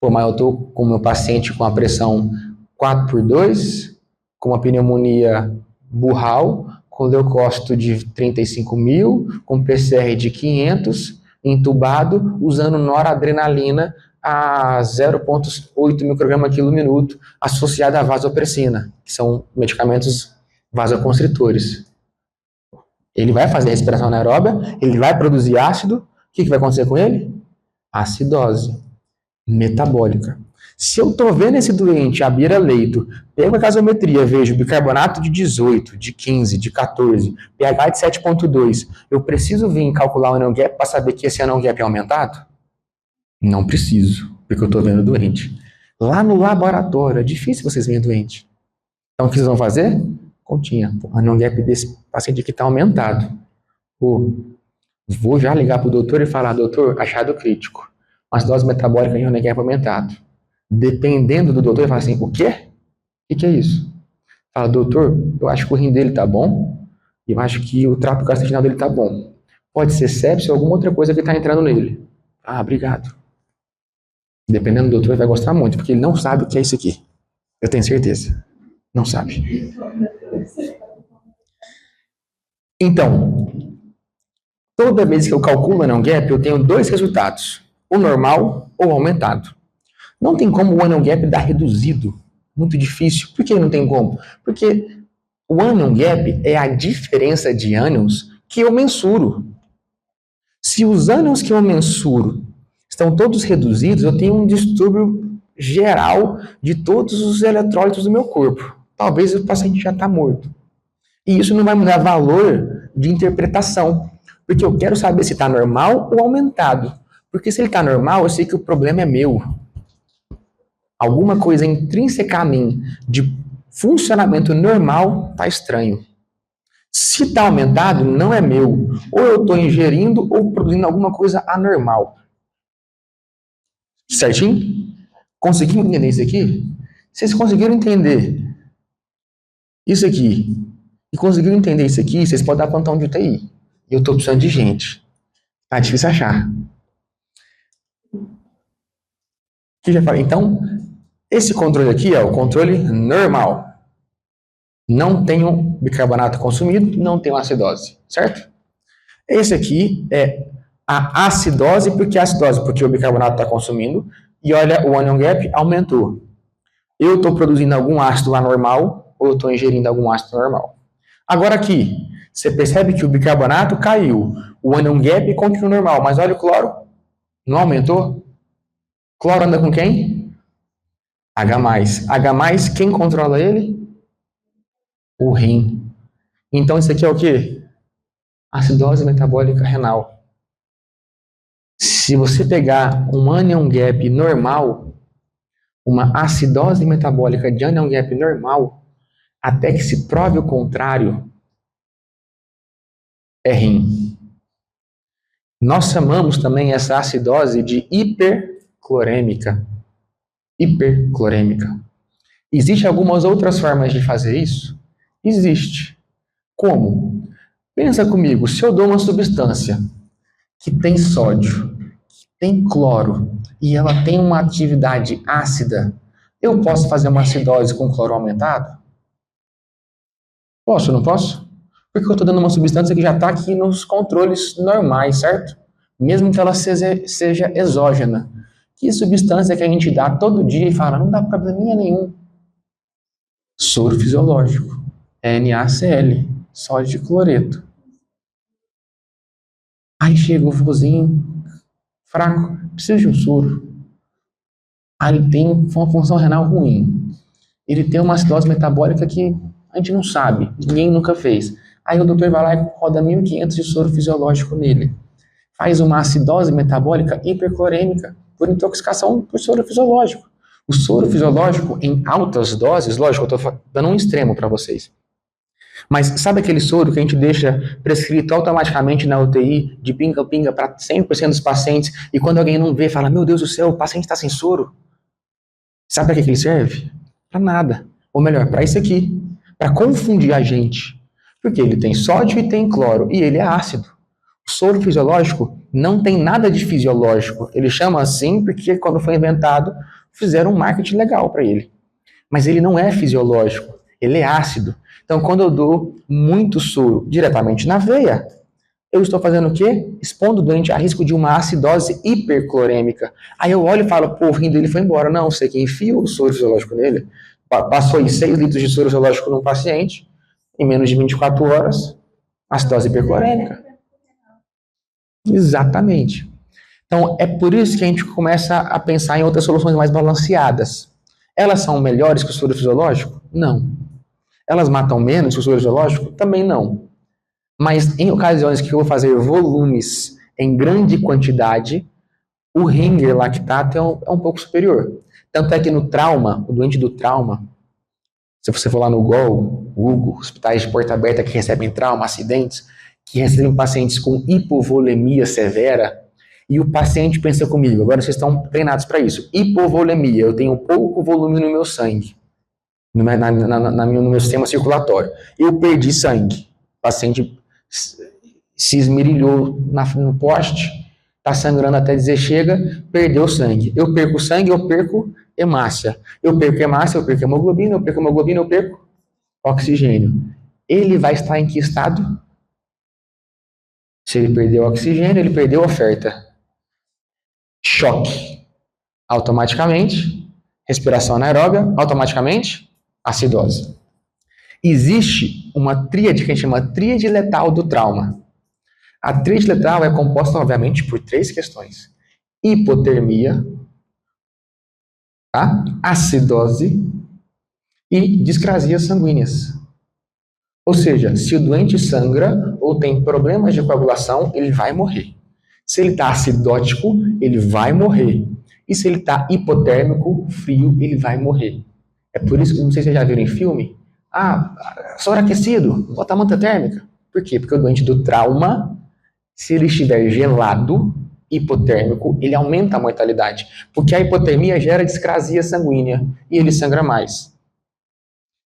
Speaker 2: Pô, mas eu estou com o meu paciente com a pressão 4/2, com uma pneumonia burral, com leucócito de 35.000, com PCR de 500, entubado, usando noradrenalina a 0,8 micrograma quilo minuto, associada à vasopressina, que são medicamentos vasoconstritores. Ele vai fazer respiração anaeróbia, ele vai produzir ácido, o que vai acontecer com ele? Acidose metabólica. Se eu estou vendo esse doente à beira-leito, pego a gasometria, vejo bicarbonato de 18, de 15, de 14, pH de 7,2, eu preciso vir calcular o anion gap para saber que esse anion gap é aumentado? Não preciso, porque eu estou vendo o doente. Lá no laboratório, é difícil vocês verem doente. Então, o que vocês vão fazer? Continha. O anion gap desse paciente aqui está aumentado. Vou já ligar para o doutor e falar, doutor, achado crítico. Uma acidose metabólica em anion gap aumentado. Dependendo do doutor, ele fala assim, o quê? O que é isso? Fala, doutor, eu acho que o rim dele tá bom, e eu acho que o trato gastrointestinal dele tá bom. Pode ser sepsis ou alguma outra coisa que tá entrando nele. Ah, obrigado. Dependendo do doutor, ele vai gostar muito, porque ele não sabe o que é isso aqui. Eu tenho certeza. Não sabe. Então, toda vez que eu calculo o anion gap, eu tenho dois resultados. O normal ou aumentado. Não tem como o anion gap dar reduzido. Muito difícil. Por que não tem como? Porque o anion gap é a diferença de ânions que eu mensuro. Se os ânions que eu mensuro estão todos reduzidos, eu tenho um distúrbio geral de todos os eletrólitos do meu corpo. Talvez o paciente já está morto. E isso não vai me dar valor de interpretação. Porque eu quero saber se está normal ou aumentado. Porque se ele está normal, eu sei que o problema é meu. Alguma coisa intrínseca a mim de funcionamento normal está estranho. Se está aumentado, não é meu. Ou eu estou ingerindo ou produzindo alguma coisa anormal. Certinho? Conseguiram entender isso aqui? Vocês conseguiram entender isso aqui e conseguiram entender isso aqui, vocês podem dar plantão de UTI. Eu estou precisando de gente. Tá difícil achar. Que já falei. Então, esse controle aqui é o controle normal. Não tenho bicarbonato consumido, não tenho acidose, certo? Esse aqui é a acidose, porque a acidose, porque o bicarbonato está consumindo, e olha, o anion gap aumentou. Eu estou produzindo algum ácido anormal, ou eu estou ingerindo algum ácido normal. Agora aqui, você percebe que o bicarbonato caiu, o anion gap continua normal, mas olha o cloro, não aumentou? Cloro anda com quem? H+. H+, quem controla ele? O rim. Então isso aqui é o quê? Acidose metabólica renal. Se você pegar um anion gap normal, uma acidose metabólica de anion gap normal, até que se prove o contrário, é rim. Nós chamamos também essa acidose de hiperclorêmica. Hiperclorêmica. Existem algumas outras formas de fazer isso? Existe. Como? Pensa comigo, se eu dou uma substância que tem sódio, que tem cloro, e ela tem uma atividade ácida, eu posso fazer uma acidose com cloro aumentado? Posso, não posso? Porque eu estou dando uma substância que já está aqui nos controles normais, certo? Mesmo que ela seja exógena. Que substância que a gente dá todo dia e fala, não dá probleminha nenhum. Soro fisiológico, NaCl, sódio de cloreto. Aí chega o vozinho fraco, precisa de um soro. Aí ele tem uma função renal ruim. Ele tem uma acidose metabólica que a gente não sabe, ninguém nunca fez. Aí o doutor vai lá e roda 1.500 de soro fisiológico nele. Faz uma acidose metabólica hiperclorêmica por intoxicação por soro fisiológico. O soro fisiológico em altas doses, lógico, eu estou dando um extremo para vocês. Mas sabe aquele soro que a gente deixa prescrito automaticamente na UTI, de pinga-pinga para 100% dos pacientes, e quando alguém não vê, fala, meu Deus do céu, o paciente está sem soro. Sabe para que ele serve? Para nada. Ou melhor, para isso aqui. Para confundir a gente. Porque ele tem sódio e tem cloro, e ele é ácido. O soro fisiológico não tem nada de fisiológico. Ele chama assim porque quando foi inventado, fizeram um marketing legal para ele. Mas ele não é fisiológico, ele é ácido. Então, quando eu dou muito soro diretamente na veia, eu estou fazendo o quê? Expondo o doente a risco de uma acidose hiperclorêmica. Aí eu olho e falo, pô, o rim dele foi embora. Não, você que enfia o soro fisiológico nele, passou em 6 litros de soro fisiológico num paciente, em menos de 24 horas, acidose hiperclorêmica. Exatamente. Então, é por isso que a gente começa a pensar em outras soluções mais balanceadas. Elas são melhores que o soro fisiológico? Não. Elas matam menos que o soro fisiológico? Também não. Mas em ocasiões que eu vou fazer volumes em grande quantidade, o Ringer lactato é um pouco superior. Tanto é que no trauma, o doente do trauma, se você for lá no GOL, Google, hospitais de porta aberta que recebem trauma, acidentes, que recebem pacientes com hipovolemia severa, e o paciente pensa comigo, agora vocês estão treinados para isso, hipovolemia, eu tenho pouco volume no meu sangue, no meu sistema circulatório, eu perdi sangue, o paciente se esmerilhou no poste, está sangrando até dizer chega, perdeu sangue. Eu perco sangue, eu perco hemácia. Eu perco hemácia, eu perco hemoglobina, eu perco hemoglobina, eu perco oxigênio. Ele vai estar em que estado? Se ele perdeu oxigênio, ele perdeu oferta. Choque. Automaticamente, respiração anaeróbia, automaticamente, acidose. Existe uma tríade que a gente chama tríade letal do trauma. A tríade letal é composta, obviamente, por 3 questões. Hipotermia, tá? Acidose e discrasias sanguíneas. Ou seja, se o doente sangra ou tem problemas de coagulação, ele vai morrer. Se ele está acidótico, ele vai morrer. E se ele está hipotérmico, frio, ele vai morrer. É por isso que, não sei se vocês já viram em filme, sobreaquecido, bota manta térmica. Por quê? Porque o doente do trauma, se ele estiver gelado, hipotérmico, ele aumenta a mortalidade. Porque a hipotermia gera discrasia sanguínea e ele sangra mais.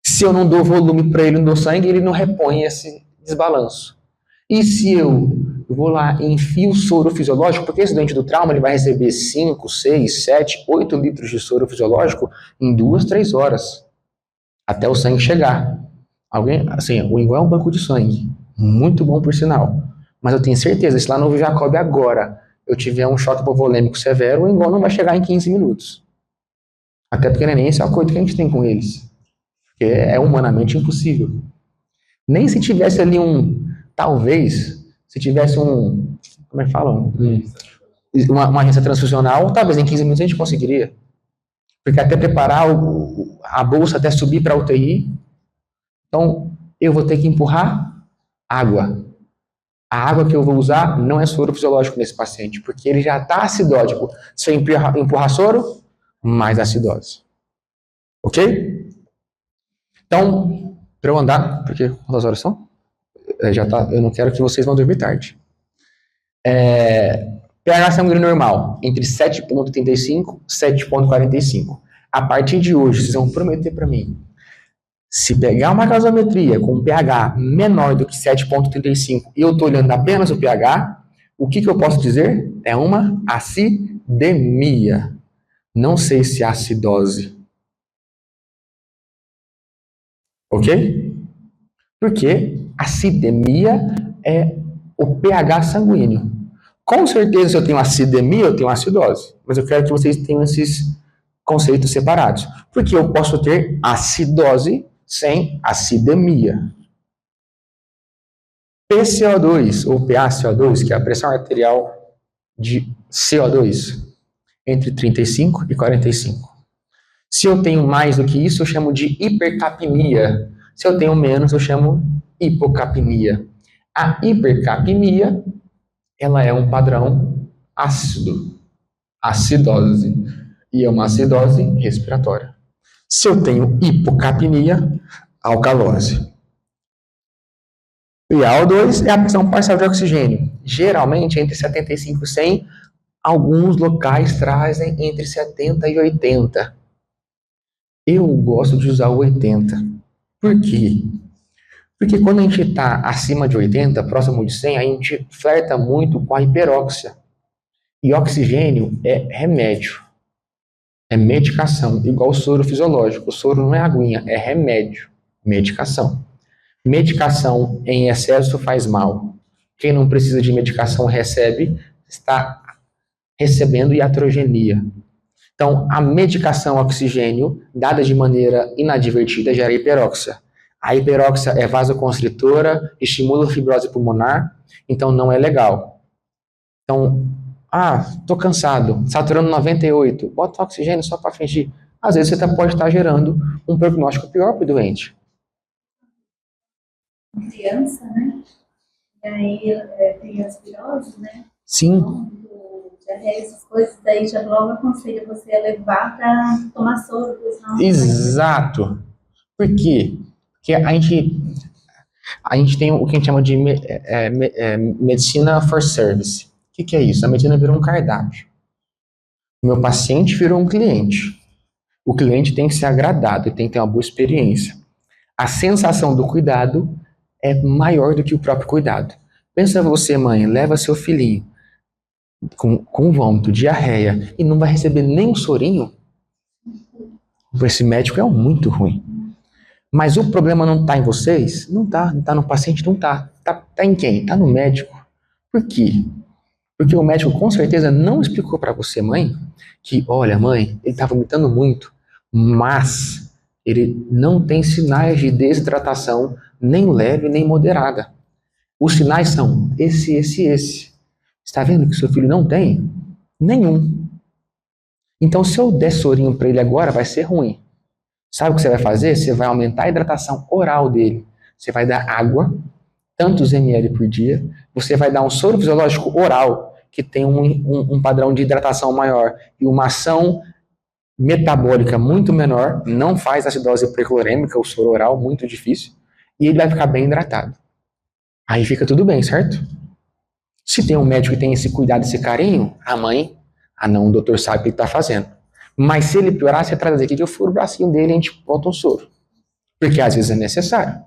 Speaker 2: Se eu não dou volume para ele no sangue, ele não repõe esse desbalanço. E se eu vou lá e enfio soro fisiológico, porque esse doente do trauma ele vai receber 5, 6, 7, 8 litros de soro fisiológico em 2, 3 horas, até o sangue chegar. Assim, o Ingol é um banco de sangue, muito bom por sinal. Mas eu tenho certeza, se lá no Jacob agora eu tiver um choque hipovolêmico severo, o Ingol não vai chegar em 15 minutos. Até porque nem esse é o acordo que a gente tem com eles. Porque é humanamente impossível. Nem se tivesse ali talvez, se tivesse como é que fala? Uma agência transfusional, talvez em 15 minutos a gente conseguiria. Porque até preparar a bolsa até subir para a UTI, então eu vou ter que empurrar água. A água que eu vou usar não é soro fisiológico nesse paciente, porque ele já está acidótico. Se eu empurrar soro, mais acidose. Ok? Então, para eu andar, porque quantas horas são? Eu não quero que vocês vão dormir tarde. pH sanguíneo normal, entre 7,35 e 7,45. A partir de hoje, vocês vão prometer para mim, se pegar uma gasometria com um pH menor do que 7,35 e eu estou olhando apenas o pH, o que eu posso dizer? É uma acidemia. Não sei se é acidose. Ok? Porque acidemia é o pH sanguíneo. Com certeza, se eu tenho acidemia, eu tenho acidose. Mas eu quero que vocês tenham esses conceitos separados. Porque eu posso ter acidose sem acidemia. PCO2, ou PaCO2, que é a pressão arterial de CO2, entre 35 e 45. Se eu tenho mais do que isso, eu chamo de hipercapnia. Se eu tenho menos, eu chamo hipocapnia. A hipercapnia, ela é um padrão ácido, acidose, e é uma acidose respiratória. Se eu tenho hipocapnia, alcalose. E a O2 é a pressão parcial de oxigênio, geralmente entre 75 e 100, alguns locais trazem entre 70 e 80. Eu gosto de usar o 80. Por quê? Porque quando a gente está acima de 80, próximo de 100, a gente flerta muito com a hiperóxia. E oxigênio é remédio. É medicação, igual o soro fisiológico. O soro não é aguinha, é remédio. Medicação. Medicação em excesso faz mal. Quem não precisa de medicação recebe, está recebendo iatrogenia. Então, a medicação oxigênio, dada de maneira inadvertida, gera hiperóxia. A hiperóxia é vasoconstritora, estimula a fibrose pulmonar, então não é legal. Então, tô cansado, saturando 98, bota oxigênio só para fingir. Às vezes você pode estar gerando um prognóstico pior para o doente.
Speaker 4: Criança, né? E aí tem as viroses, né?
Speaker 2: Sim.
Speaker 4: Essas coisas, daí já logo aconselho você a levar para tomar soro.
Speaker 2: Exato. Por quê? Porque a gente tem o que a gente chama de medicina for service. O que é isso? A medicina virou um cardápio. O meu paciente virou um cliente. O cliente tem que ser agradado, tem que ter uma boa experiência. A sensação do cuidado é maior do que o próprio cuidado. Pensa você, mãe, leva seu filhinho com vômito, diarreia, e não vai receber nem um sorinho? Esse médico é muito ruim. Mas o problema não está em vocês? Não está. Não está no paciente? Não está. Está em quem? Está no médico. Por quê? Porque o médico com certeza não explicou para você, mãe, que, olha, mãe, ele está vomitando muito, mas ele não tem sinais de desidratação, nem leve, nem moderada. Os sinais são esse. Está vendo que seu filho não tem? Nenhum. Então, se eu der sorinho para ele agora, vai ser ruim. Sabe o que você vai fazer? Você vai aumentar a hidratação oral dele. Você vai dar água, tantos ml por dia, você vai dar um soro fisiológico oral, que tem um padrão de hidratação maior e uma ação metabólica muito menor, não faz acidose pré-clorêmica, o soro oral, muito difícil, e ele vai ficar bem hidratado. Aí fica tudo bem, certo? Se tem um médico que tem esse cuidado, esse carinho, a mãe, não, o doutor sabe o que ele está fazendo. Mas se ele piorar, você traz aqui que eu furo o bracinho dele e a gente bota um soro. Porque às vezes é necessário.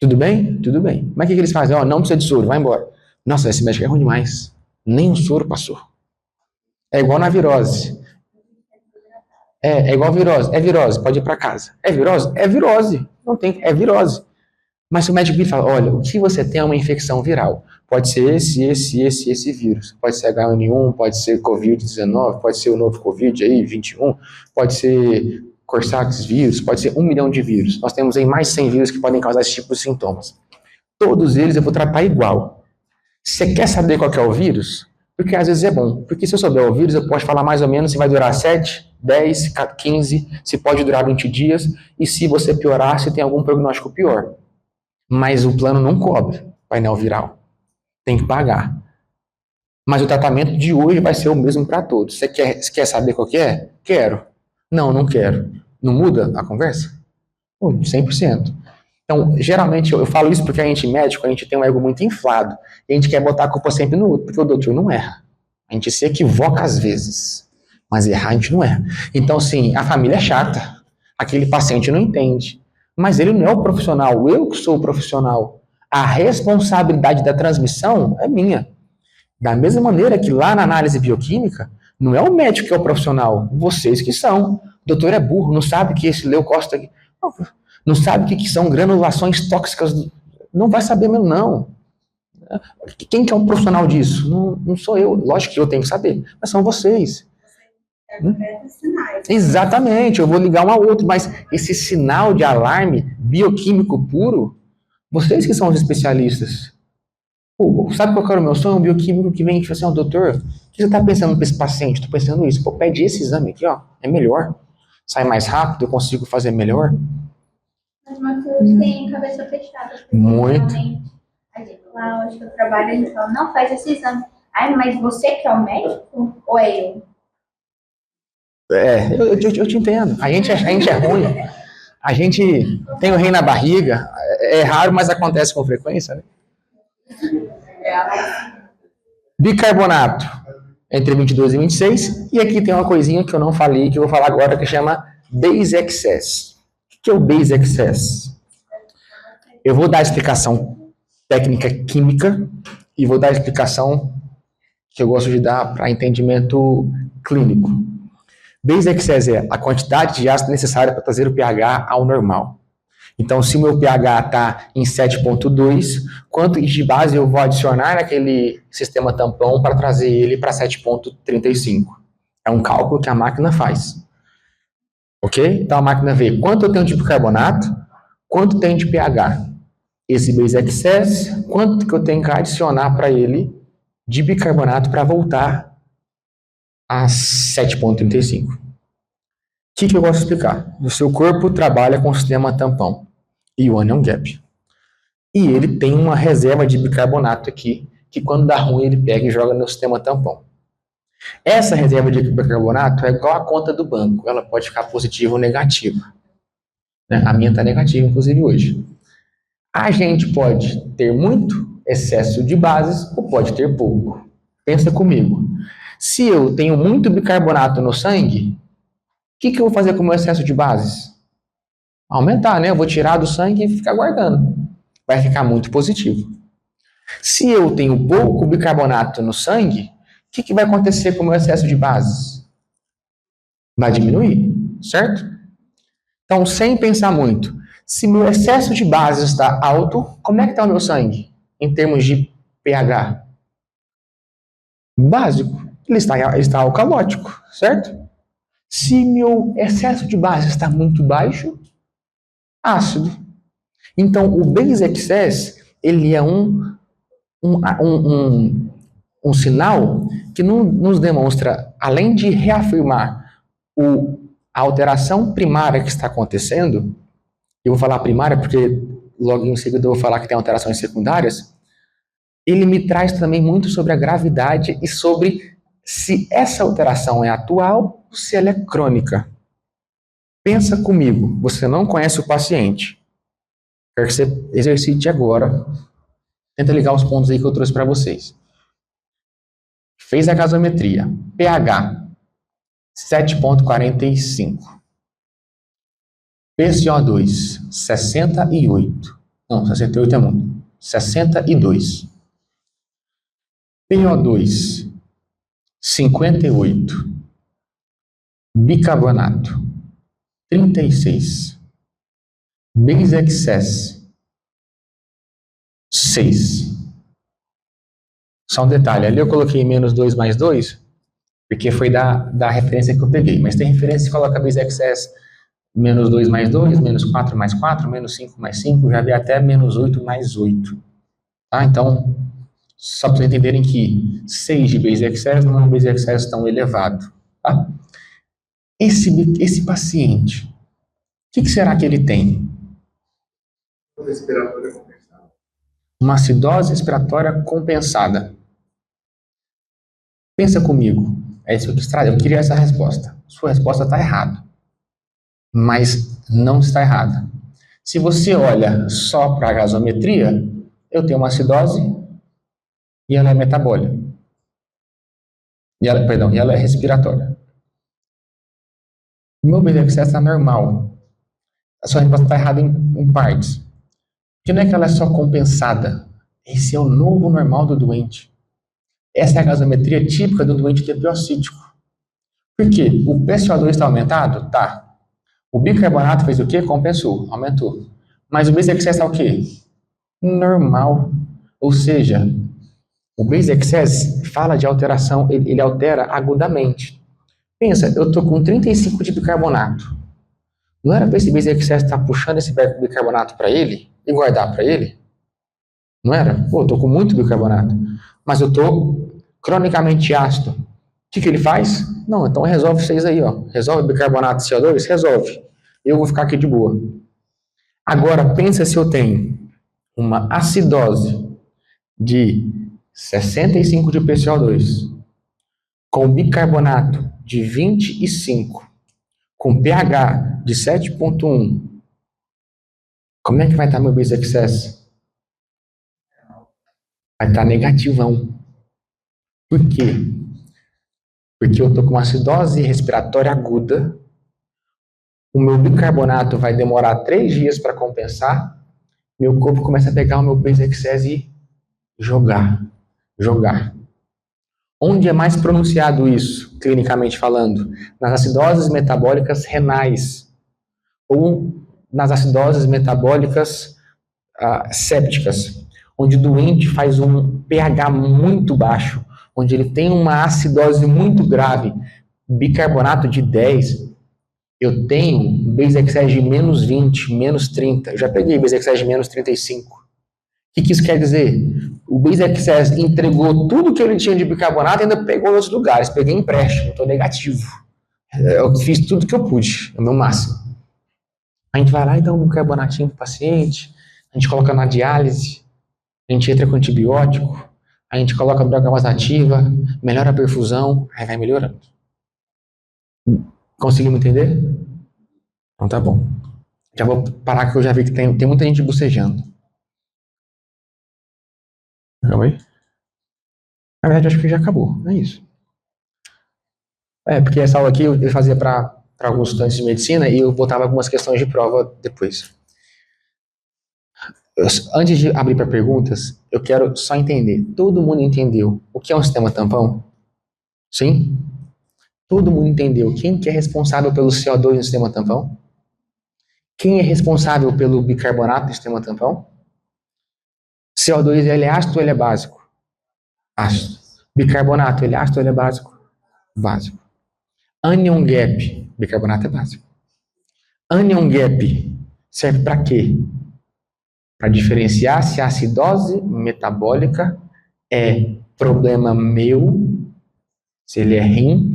Speaker 2: Tudo bem? Tudo bem. Mas o que eles fazem? Não precisa de soro, vai embora. Nossa, esse médico é ruim demais. Nem um soro passou. É igual na virose. É igual virose. É virose, pode ir para casa. É virose? É virose. Não tem, é virose. Mas se o médico fala, olha, o que você tem é uma infecção viral. Pode ser esse vírus. Pode ser H1N1, pode ser Covid-19, pode ser o novo Covid aí, 21, pode ser Coxsackie vírus, pode ser 1 milhão de vírus. Nós temos aí mais de 100 vírus que podem causar esse tipo de sintomas. Todos eles eu vou tratar igual. Você quer saber qual que é o vírus? Porque às vezes é bom. Porque se eu souber o vírus, eu posso falar mais ou menos se vai durar 7, 10, 15, se pode durar 20 dias, e se você piorar, se tem algum prognóstico pior. Mas o plano não cobre painel viral. Tem que pagar. Mas o tratamento de hoje vai ser o mesmo para todos. Você quer saber qual que é? Quero. Não, não quero. Não muda a conversa? 100%. Então, geralmente, eu falo isso porque a gente médico, a gente tem um ego muito inflado. E a gente quer botar a culpa sempre no outro, porque o doutor não erra. A gente se equivoca às vezes. Mas errar a gente não erra. Então, sim, a família é chata. Aquele paciente não entende. Mas ele não é o profissional, eu que sou o profissional. A responsabilidade da transmissão é minha. Da mesma maneira que lá na análise bioquímica, não é o médico que é o profissional, vocês que são. O doutor é burro, não sabe que esse leucócito... Não sabe o que são granulações tóxicas. Não vai saber mesmo, não. Quem que é um profissional disso? Não sou eu. Lógico que eu tenho que saber, mas são vocês. Exatamente, eu vou ligar um ao outro, mas esse sinal de alarme bioquímico puro, vocês que são os especialistas. Pô, sabe qual era o meu sonho? Um bioquímico que vem e fala assim, doutor, o que você está pensando para esse paciente? Estou pensando isso. Pô, pede esse exame aqui, ó, é melhor. Sai mais rápido, eu consigo fazer melhor.
Speaker 4: Mas Matheus tem cabeça fechada.
Speaker 2: Muito.
Speaker 4: Lá onde eu trabalho, a gente fala, não faz esse exame. Ai, mas você que é o médico? Ou é eu?
Speaker 2: Eu te entendo. A gente é ruim. A gente tem o rei na barriga. É raro, mas acontece com frequência, né? Bicarbonato entre 22 e 26. E aqui tem uma coisinha que eu não falei, que eu vou falar agora, que chama base excess. O que é o base excess? Eu vou dar a explicação técnica química e vou dar a explicação que eu gosto de dar para entendimento clínico. Base excess é a quantidade de ácido necessária para trazer o pH ao normal. Então, se o meu pH está em 7,2, quanto de base eu vou adicionar naquele sistema tampão para trazer ele para 7,35? É um cálculo que a máquina faz. Ok? Então, a máquina vê quanto eu tenho de bicarbonato, quanto tem de pH. Esse base excess, quanto que eu tenho que adicionar para ele de bicarbonato para voltar a 7,35. O que eu gosto de explicar? O seu corpo trabalha com o sistema tampão, ion gap. E ele tem uma reserva de bicarbonato aqui, que quando dá ruim ele pega e joga no sistema tampão. Essa reserva de bicarbonato é igual a conta do banco, ela pode ficar positiva ou negativa. A minha está negativa, inclusive hoje. A gente pode ter muito excesso de bases ou pode ter pouco. Pensa comigo. Se eu tenho muito bicarbonato no sangue, o que eu vou fazer com o meu excesso de bases? Aumentar, né? Eu vou tirar do sangue e ficar guardando. Vai ficar muito positivo. Se eu tenho pouco bicarbonato no sangue, o que vai acontecer com o meu excesso de bases? Vai diminuir, certo? Então, sem pensar muito, se meu excesso de bases está alto, como é que está o meu sangue? Em termos de pH? Básico. Ele está alcalótico, certo? Se meu excesso de base está muito baixo, ácido. Então, o base excess, ele é um sinal que nos demonstra, além de reafirmar a alteração primária que está acontecendo, eu vou falar primária porque logo em seguida eu vou falar que tem alterações secundárias, ele me traz também muito sobre a gravidade e sobre se essa alteração é atual ou se ela é crônica. Pensa comigo, você não conhece o paciente. Quero que você exercite agora. Tenta ligar os pontos aí que eu trouxe para vocês. Fez a gasometria. pH 7,45. PCO2 68. Não, 68 é muito. 62. PO2 58. Bicarbonato 36. Base excess 6. Só um detalhe, ali eu coloquei menos 2 mais 2, porque foi da referência que eu peguei. Mas tem referência que coloca base excess menos 2 mais 2, menos 4 mais 4, menos 5 mais 5, já vi até menos 8 mais 8. Tá? Então, só para vocês entenderem que 6 de base excess não é um base excess tão elevado. Tá? Esse paciente, o que será que ele tem? Uma acidose respiratória compensada. Pensa comigo. É isso que eu quis trazer. Eu queria essa resposta. Sua resposta está errada. Mas não está errada. Se você olha só para a gasometria, eu tenho uma acidose e ela é metabólica. E ela é respiratória. O meu BDXS está normal. A sua resposta está errada em partes. Porque não é que ela é só compensada. Esse é o novo normal do doente. Essa é a gasometria típica do doente depressídico. Por quê? O PCO2 está aumentado? Tá. O bicarbonato fez o quê? Compensou, aumentou. Mas o base excess está o quê? Normal. Ou seja, o base excess fala de alteração, ele altera agudamente. Pensa, eu estou com 35 de bicarbonato. Não era para esse base excess estar puxando esse bicarbonato para ele e guardar para ele? Não era? Pô, eu estou com muito bicarbonato. Mas eu estou cronicamente ácido. O que ele faz? Não, então resolve vocês aí, ó. Resolve bicarbonato de CO2? Resolve. Eu vou ficar aqui de boa. Agora, pensa se eu tenho uma acidose de 65 de PCO2 com bicarbonato de 25, com pH de 7,1. Como é que vai estar meu base excess? Vai estar negativão. Por quê? Porque eu estou com uma acidose respiratória aguda, o meu bicarbonato vai demorar 3 dias para compensar, meu corpo começa a pegar o meu base excess e jogar. Onde é mais pronunciado isso, clinicamente falando? Nas acidoses metabólicas renais ou nas acidoses metabólicas sépticas, onde o doente faz um pH muito baixo, onde ele tem uma acidose muito grave, bicarbonato de 10, eu tenho base excess de menos 20, menos 30, eu já peguei base excess de menos 35. O que isso quer dizer? O base excess entregou tudo que ele tinha de bicarbonato e ainda pegou em outros lugares, peguei empréstimo, estou negativo. Eu fiz tudo que eu pude, o meu máximo. A gente vai lá e dá um bicarbonatinho para o paciente, a gente coloca na diálise, a gente entra com antibiótico, a gente coloca droga mais ativa, melhora a perfusão, aí vai melhorando. Conseguimos entender? Então tá bom. Já vou parar que eu já vi que tem muita gente bocejando. Calma aí. Na verdade, acho que já acabou. É isso. Porque essa aula aqui eu fazia para alguns estudantes de medicina e eu botava algumas questões de prova depois. Antes de abrir para perguntas, eu quero só entender. Todo mundo entendeu o que é um sistema tampão? Sim? Todo mundo entendeu quem que é responsável pelo CO2 no sistema tampão? Quem é responsável pelo bicarbonato no sistema tampão? CO2 ele é ácido ou ele é básico? Ácido. Bicarbonato ele é ácido ou ele é básico? Básico. Anion gap, bicarbonato é básico. Anion gap serve para quê? Para diferenciar se a acidose metabólica é problema meu, se ele é rim.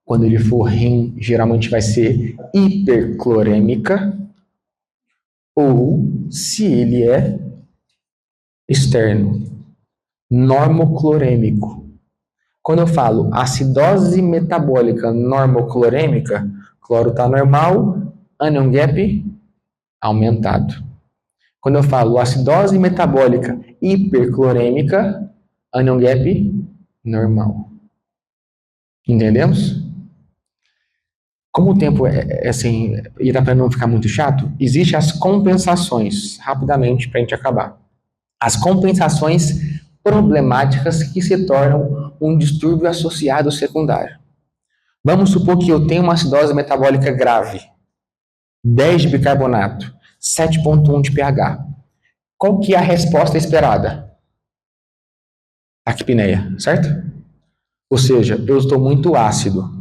Speaker 2: Quando ele for rim, geralmente vai ser hiperclorêmica, ou se ele é externo, normoclorêmico. Quando eu falo acidose metabólica normoclorêmica, cloro está normal, anion gap aumentado. Quando eu falo acidose metabólica hiperclorêmica, anion gap normal. Entendemos? Como o tempo é assim, e dá para não ficar muito chato, existem as compensações, rapidamente para a gente acabar. As compensações problemáticas que se tornam um distúrbio associado secundário. Vamos supor que eu tenho uma acidose metabólica grave, 10 de bicarbonato, 7,1 de pH. Qual que é a resposta esperada? Taquipneia, certo? Ou seja, eu estou muito ácido. O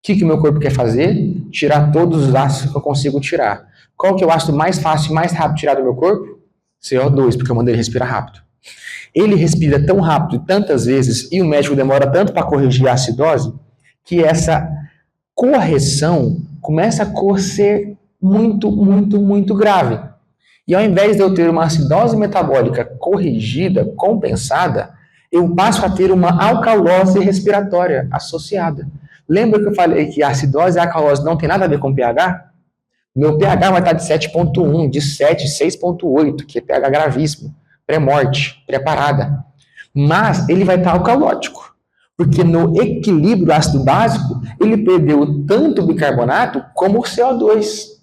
Speaker 2: que o meu corpo quer fazer? Tirar todos os ácidos que eu consigo tirar. Qual que é o ácido mais fácil e mais rápido de tirar do meu corpo? CO2, porque eu mandei ele respirar rápido. Ele respira tão rápido, tantas vezes, e o médico demora tanto para corrigir a acidose, que essa correção começa a ser muito grave. E ao invés de eu ter uma acidose metabólica corrigida, compensada, eu passo a ter uma alcalose respiratória associada. Lembra que eu falei que a acidose e a alcalose não tem nada a ver com pH? Meu pH vai estar de 7,1, de 7, 6,8, que é pH gravíssimo, pré-morte, pré-parada. Mas ele vai estar alcalótico, porque no equilíbrio ácido básico, ele perdeu tanto o bicarbonato como o CO2.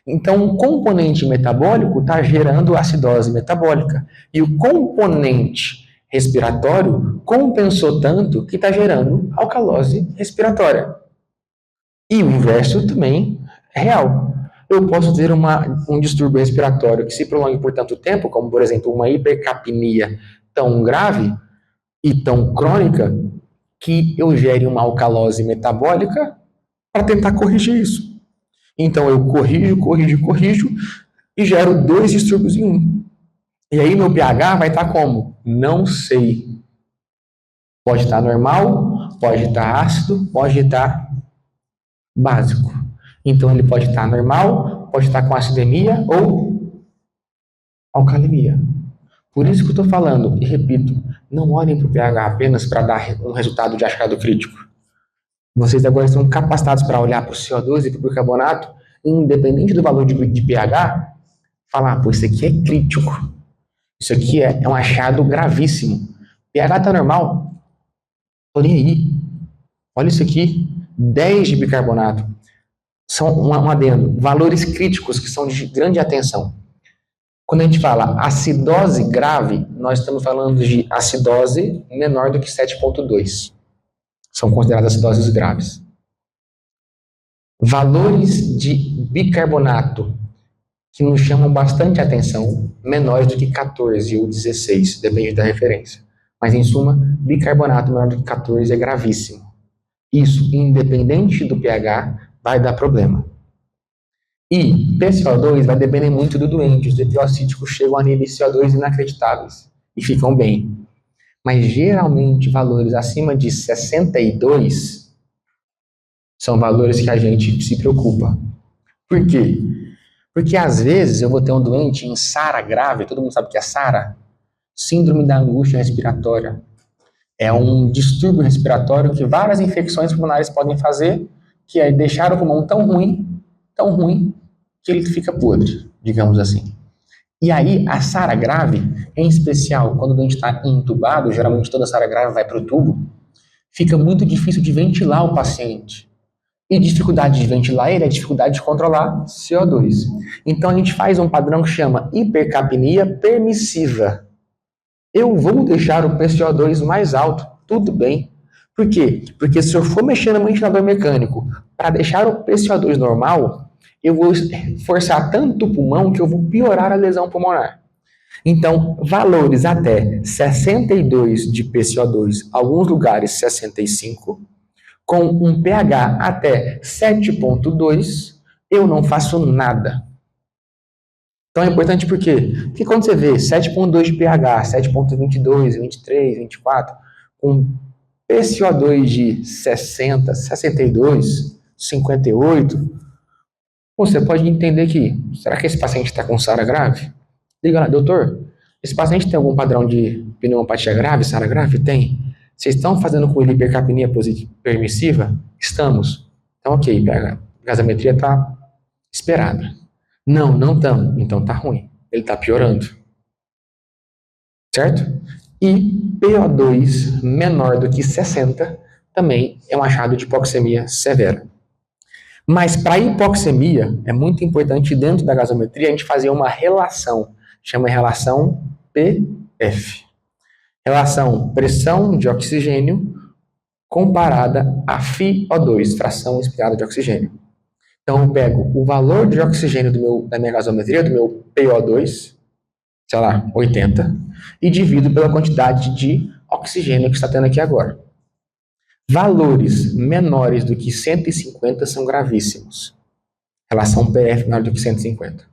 Speaker 2: Então, o componente metabólico está gerando acidose metabólica. E o componente respiratório compensou tanto que está gerando alcalose respiratória. E o inverso também é real. Eu posso ter um distúrbio respiratório que se prolongue por tanto tempo, como, por exemplo, uma hipercapnia tão grave e tão crônica, que eu gere uma alcalose metabólica para tentar corrigir isso. Então, eu corrijo e gero 2 distúrbios em um. E aí, meu pH vai estar como? Não sei. Pode estar normal, pode estar ácido, pode estar básico. Então, ele pode estar normal, pode estar com acidemia ou alcalemia. Por isso que eu estou falando, e repito, não olhem para o pH apenas para dar um resultado de achado crítico. Vocês agora estão capacitados para olhar para o CO2 e para o bicarbonato, independente do valor de pH, falar, pô, isso aqui é crítico. Isso aqui é um achado gravíssimo. pH está normal. Tô nem aí. Olha isso aqui, 10 de bicarbonato. São um adendo, valores críticos que são de grande atenção. Quando a gente fala acidose grave, nós estamos falando de acidose menor do que 7,2. São consideradas acidoses graves. Valores de bicarbonato que nos chamam bastante atenção, menores do que 14 ou 16, depende da referência. Mas, em suma, bicarbonato menor do que 14 é gravíssimo. Isso, independente do pH, vai dar problema. E PCO2 vai depender muito do doente. Os etiocíticos chegam a níveis de CO2 inacreditáveis e ficam bem. Mas, geralmente, valores acima de 62 são valores que a gente se preocupa. Por quê? Porque, às vezes, eu vou ter um doente em SARA grave, todo mundo sabe o que é SARA? Síndrome da angústia respiratória. É um distúrbio respiratório que várias infecções pulmonares podem fazer, que é deixar o pulmão tão ruim, que ele fica podre, digamos assim. E aí, a SARA grave, em especial, quando o doente está entubado, geralmente toda SARA grave vai para o tubo, fica muito difícil de ventilar o paciente. E dificuldade de ventilar ele é dificuldade de controlar CO2. Então, a gente faz um padrão que chama hipercapnia permissiva. Eu vou deixar o PCO2 mais alto, tudo bem. Por quê? Porque se eu for mexer no ventilador mecânico para deixar o PCO2 normal, eu vou forçar tanto o pulmão que eu vou piorar a lesão pulmonar. Então, valores até 62 de PCO2, alguns lugares 65, com um pH até 7,2, eu não faço nada. Então é importante por quê? Porque quando você vê 7,2 de pH, 7,22, 23, 24, com PCO2 de 60, 62, 58, Você pode entender que, será que esse paciente está com SARA grave? Liga lá, doutor, esse paciente tem algum padrão de pneumopatia grave, SARA grave? Tem. Vocês estão fazendo com ele hipercapnia permissiva? Estamos. Então, ok, a gasometria está esperada. Não, não estamos. Então está ruim. Ele está piorando. Certo? E PO2 menor do que 60 também é um achado de hipoxemia severa. Mas para hipoxemia, é muito importante dentro da gasometria a gente fazer uma relação, chama relação PF. Relação pressão de oxigênio comparada a FiO2, fração inspirada de oxigênio. Então eu pego o valor de oxigênio da minha gasometria, do meu PO2, sei lá, 80, e divido pela quantidade de oxigênio que está tendo aqui agora. Valores menores do que 150 são gravíssimos. Relação PF menor do que 150.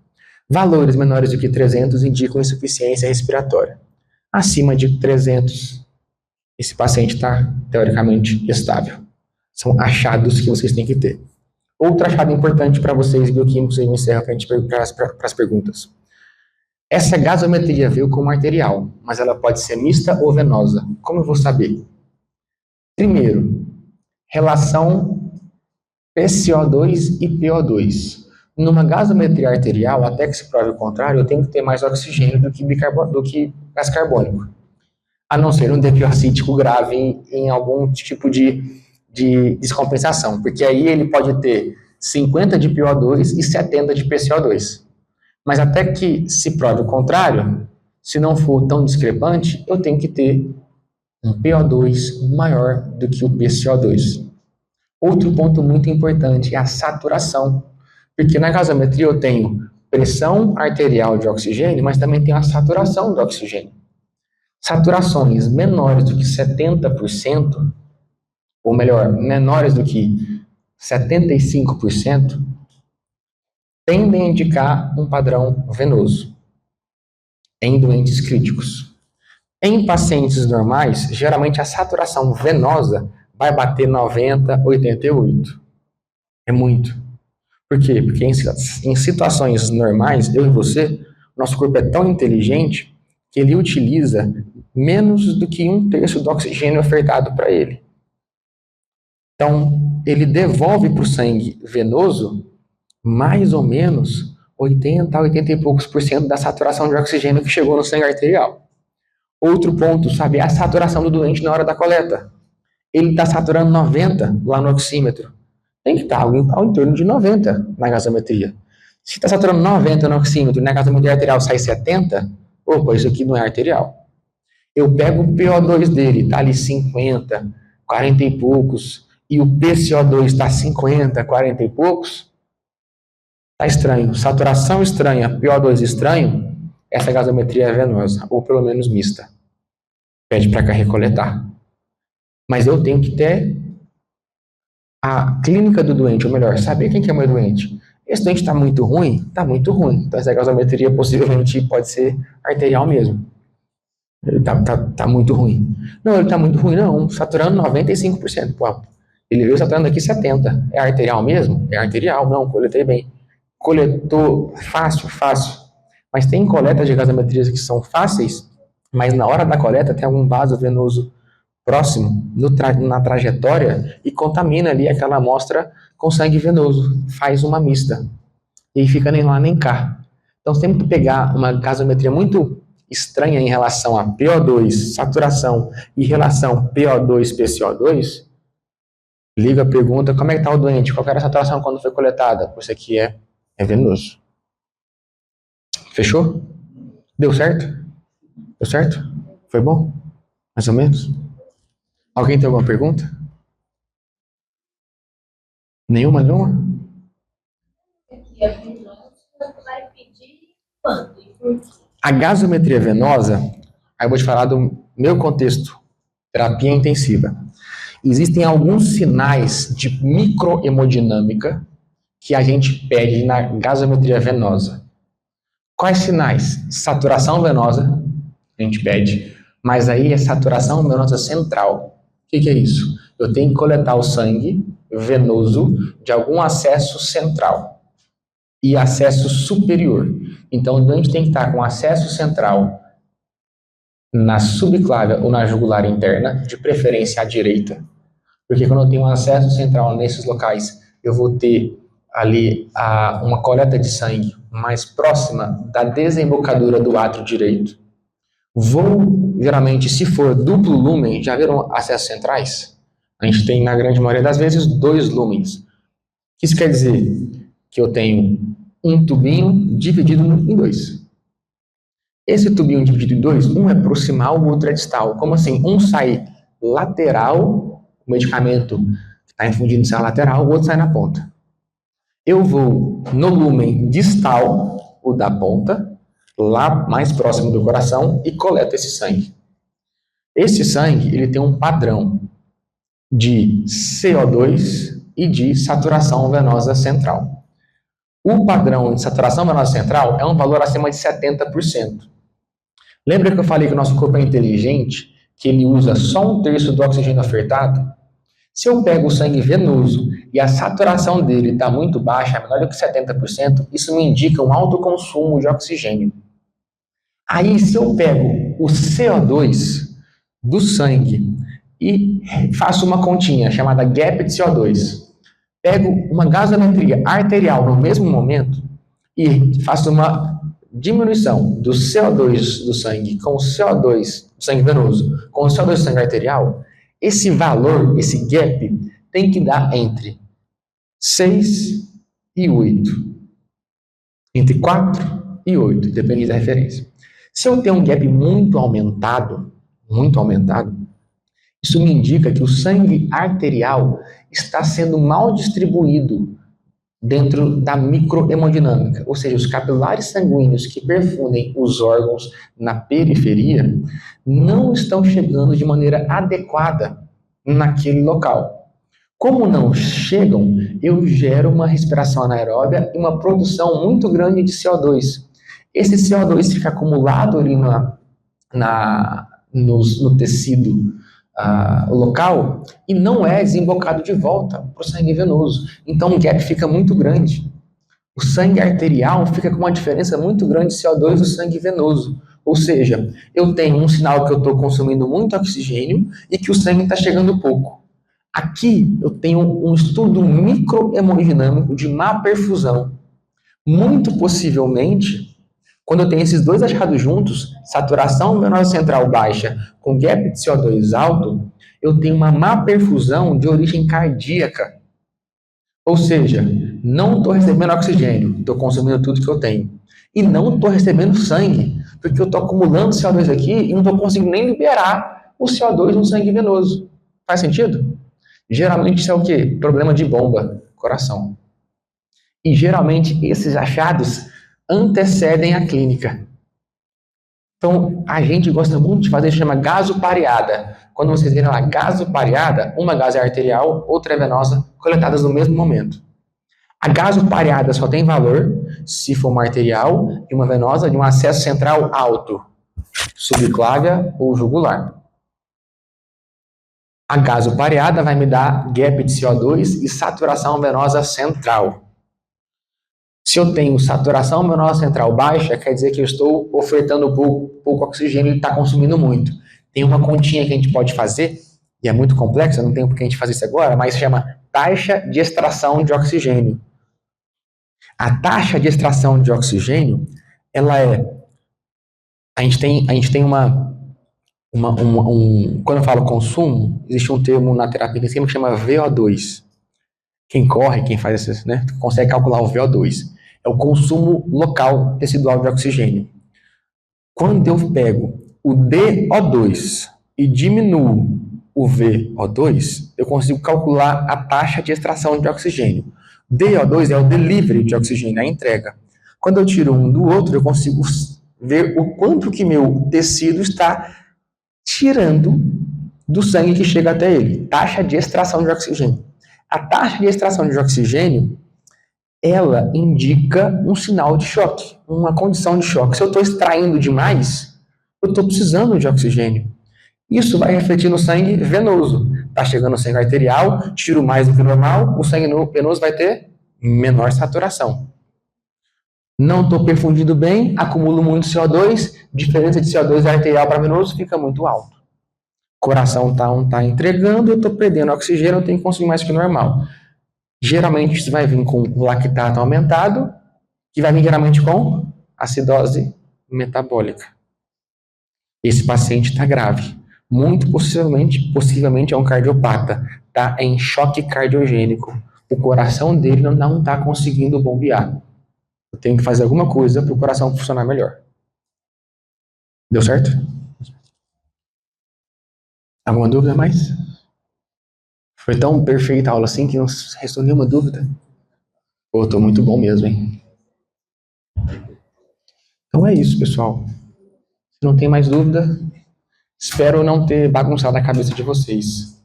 Speaker 2: Valores menores do que 300 indicam insuficiência respiratória. Acima de 300, esse paciente está teoricamente estável. São achados que vocês têm que ter. Outro achado importante para vocês, bioquímicos, e eu encerro para a gente para as perguntas. Essa gasometria veio como arterial, mas ela pode ser mista ou venosa. Como eu vou saber? Primeiro, relação PCO2 e PO2. Numa gasometria arterial, até que se prove o contrário, eu tenho que ter mais oxigênio do que gás carbônico. A não ser um depiocítico grave em algum tipo de descompensação, porque aí ele pode ter 50 de PO2 e 70 de PCO2. Mas até que se prove o contrário, se não for tão discrepante, eu tenho que ter um PO2 maior do que o PCO2. Outro ponto muito importante é a saturação, porque na gasometria eu tenho pressão arterial de oxigênio, mas também tenho a saturação do oxigênio. Saturações menores do que 70%, ou melhor, menores do que 75%, tendem a indicar um padrão venoso em doentes críticos. Em pacientes normais, geralmente a saturação venosa vai bater 90, 88. É muito. Por quê? Porque em situações normais, eu e você, nosso corpo é tão inteligente que ele utiliza menos do que 1/3 do oxigênio ofertado para ele. Então, ele devolve para o sangue venoso mais ou menos 80 a 80 e poucos por cento da saturação de oxigênio que chegou no sangue arterial. Outro ponto, sabe, é a saturação do doente na hora da coleta. Ele está saturando 90 lá no oxímetro. Tem que estar ao entorno de 90 na gasometria. Se está saturando 90 no oxímetro e na gasometria arterial sai 70, opa, isso aqui não é arterial. Eu pego o PO2 dele, está ali 50, 40 e poucos, e o PCO2 está 50, 40 e poucos, está estranho. Saturação estranha, PO2 estranho, essa gasometria é venosa, ou pelo menos mista. Pede para cá recoletar. Mas eu tenho que ter a clínica do doente, ou melhor, saber quem que é o meu doente. Esse doente está muito ruim? Está muito ruim. Então essa gasometria possivelmente pode ser arterial mesmo. Ele tá muito ruim. Não, ele está muito ruim, não. Saturando 95%. Pô, ele veio saturando aqui 70%. É arterial mesmo? É arterial, não, coletei bem. Coletou fácil. Mas tem coletas de gasometrias que são fáceis, mas na hora da coleta tem algum vaso venoso próximo, na trajetória, e contamina ali aquela amostra com sangue venoso. Faz uma mista. E aí fica nem lá nem cá. Então, sempre que pegar uma gasometria muito estranha em relação a PO2, saturação, e relação PO2-PCO2, liga a pergunta, como é que está o doente? Qual era a saturação quando foi coletada? Isso aqui é venoso. Fechou? Deu certo? Deu certo? Foi bom? Mais ou menos? Alguém tem alguma pergunta? Nenhuma?
Speaker 1: Aqui a venosa vai pedir quanto e por quê?
Speaker 2: A gasometria venosa, aí eu vou te falar do meu contexto, terapia intensiva. Existem alguns sinais de microhemodinâmica que a gente pede na gasometria venosa. Quais sinais? Saturação venosa, a gente pede, mas aí é saturação venosa central. O que é isso? Eu tenho que coletar o sangue venoso de algum acesso central. e acesso superior. Então, o doente tem que estar com acesso central na subclávia ou na jugular interna, de preferência à direita, porque quando eu tenho um acesso central nesses locais, eu vou ter ali uma coleta de sangue mais próxima da desembocadura do átrio direito. Vou, geralmente, se for duplo lumen, já viram acessos centrais? A gente tem, na grande maioria das vezes, 2 lumens. Isso quer dizer que eu tenho um tubinho dividido em 2. Esse tubinho dividido em 2, um é proximal, o outro é distal. Como assim? Um sai lateral, o medicamento que está infundido sai lateral, o outro sai na ponta. Eu vou no lumen distal, o da ponta, lá mais próximo do coração, e coleto esse sangue. Esse sangue, ele tem um padrão de CO2 e de saturação venosa central. O padrão de saturação venosa central é um valor acima de 70%. Lembra que eu falei que o nosso corpo é inteligente, que ele usa só 1/3 do oxigênio ofertado? Se eu pego o sangue venoso e a saturação dele está muito baixa, menor do que 70%, isso me indica um alto consumo de oxigênio. Aí, se eu pego o CO2 do sangue e faço uma continha chamada gap de CO2, pego uma gasometria arterial no mesmo momento e faço uma diminuição do CO2 do sangue com o CO2 do sangue venoso com o CO2 do sangue arterial, esse valor, esse gap, tem que dar entre 6 e 8. Entre 4 e 8, depende da referência. Se eu tenho um gap muito aumentado, isso me indica que o sangue arterial está sendo mal distribuído dentro da microhemodinâmica, ou seja, os capilares sanguíneos que perfundem os órgãos na periferia não estão chegando de maneira adequada naquele local. Como não chegam, eu gero uma respiração anaeróbia e uma produção muito grande de CO2. Esse CO2 fica acumulado ali no tecido local e não é desembocado de volta para o sangue venoso. Então o gap fica muito grande. O sangue arterial fica com uma diferença muito grande de CO2 do sangue venoso. Ou seja, eu tenho um sinal que eu estou consumindo muito oxigênio e que o sangue está chegando pouco. Aqui eu tenho um estudo microhemodinâmico de má perfusão. Muito possivelmente, quando eu tenho esses dois achados juntos, saturação venosa central baixa com gap de CO2 alto, eu tenho uma má perfusão de origem cardíaca. Ou seja, não estou recebendo oxigênio, estou consumindo tudo que eu tenho. E não estou recebendo sangue, porque eu estou acumulando CO2 aqui e não estou conseguindo nem liberar o CO2 no sangue venoso. Faz sentido? Geralmente isso é o quê? Problema de bomba, coração. E geralmente esses achados antecedem a clínica. Então, a gente gosta muito de fazer o que chama gasopareada. Quando vocês verem lá gasopareada, uma gase é arterial, outra é venosa, coletadas no mesmo momento. A gasopareada só tem valor se for uma arterial e uma venosa de um acesso central alto, subclávia ou jugular. A gasopareada vai me dar gap de CO2 e saturação venosa central. Se eu tenho saturação venosa central baixa, quer dizer que eu estou ofertando pouco oxigênio e está consumindo muito. Tem uma continha que a gente pode fazer, e é muito complexa, não tem por que a gente fazer isso agora, mas se chama taxa de extração de oxigênio. A taxa de extração de oxigênio, ela é... A gente tem quando eu falo consumo, existe um termo na terapia que chama VO2. Quem corre, quem faz essas, né, consegue calcular o VO2. É o consumo local tecidual de oxigênio. Quando eu pego o DO2 e diminuo o VO2, eu consigo calcular a taxa de extração de oxigênio. DO2 é o delivery de oxigênio, a entrega. Quando eu tiro um do outro, eu consigo ver o quanto que meu tecido está tirando do sangue que chega até ele. Taxa de extração de oxigênio. A taxa de extração de oxigênio, ela indica um sinal de choque, uma condição de choque. Se eu estou extraindo demais, eu estou precisando de oxigênio. Isso vai refletir no sangue venoso. Está chegando no sangue arterial, tiro mais do que o normal, o sangue venoso vai ter menor saturação. Não estou perfundindo bem, acumulo muito CO2, diferença de CO2 arterial para venoso fica muito alto. Coração tá entregando, eu estou perdendo oxigênio, eu tenho que consumir mais que o normal. Geralmente isso vai vir com o lactato aumentado, que vai vir geralmente com acidose metabólica. Esse paciente está grave. Muito possivelmente é um cardiopata, está em choque cardiogênico. O coração dele não está conseguindo bombear. Eu tenho que fazer alguma coisa para o coração funcionar melhor. Deu certo? Alguma dúvida mais? Foi tão perfeita a aula assim que não restou nenhuma dúvida. Pô, tô muito bom mesmo, hein? Então é isso, pessoal. Se não tem mais dúvida, espero não ter bagunçado a cabeça de vocês.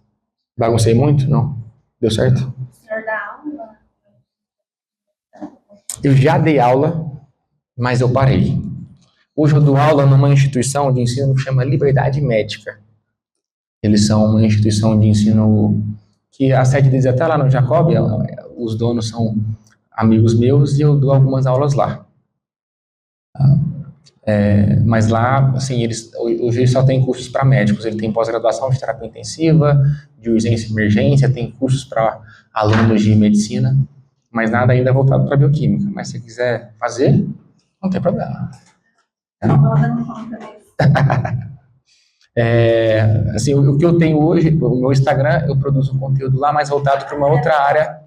Speaker 2: Baguncei muito? Não. Deu certo?
Speaker 4: O senhor dá aula?
Speaker 2: Eu já dei aula, mas eu parei. Hoje eu dou aula numa instituição de ensino que chama Liberdade Médica. Eles são uma instituição de ensino que a sede deles é até lá no Jacob, os donos são amigos meus e eu dou algumas aulas lá. Mas lá, assim, hoje eles só têm cursos para médicos, ele tem pós-graduação de terapia intensiva, de urgência e emergência, tem cursos para alunos de medicina, mas nada ainda voltado para bioquímica. Mas se quiser fazer, não tem problema. Assim, o que eu tenho hoje, o meu Instagram, eu produzo um conteúdo lá mais voltado para uma outra área.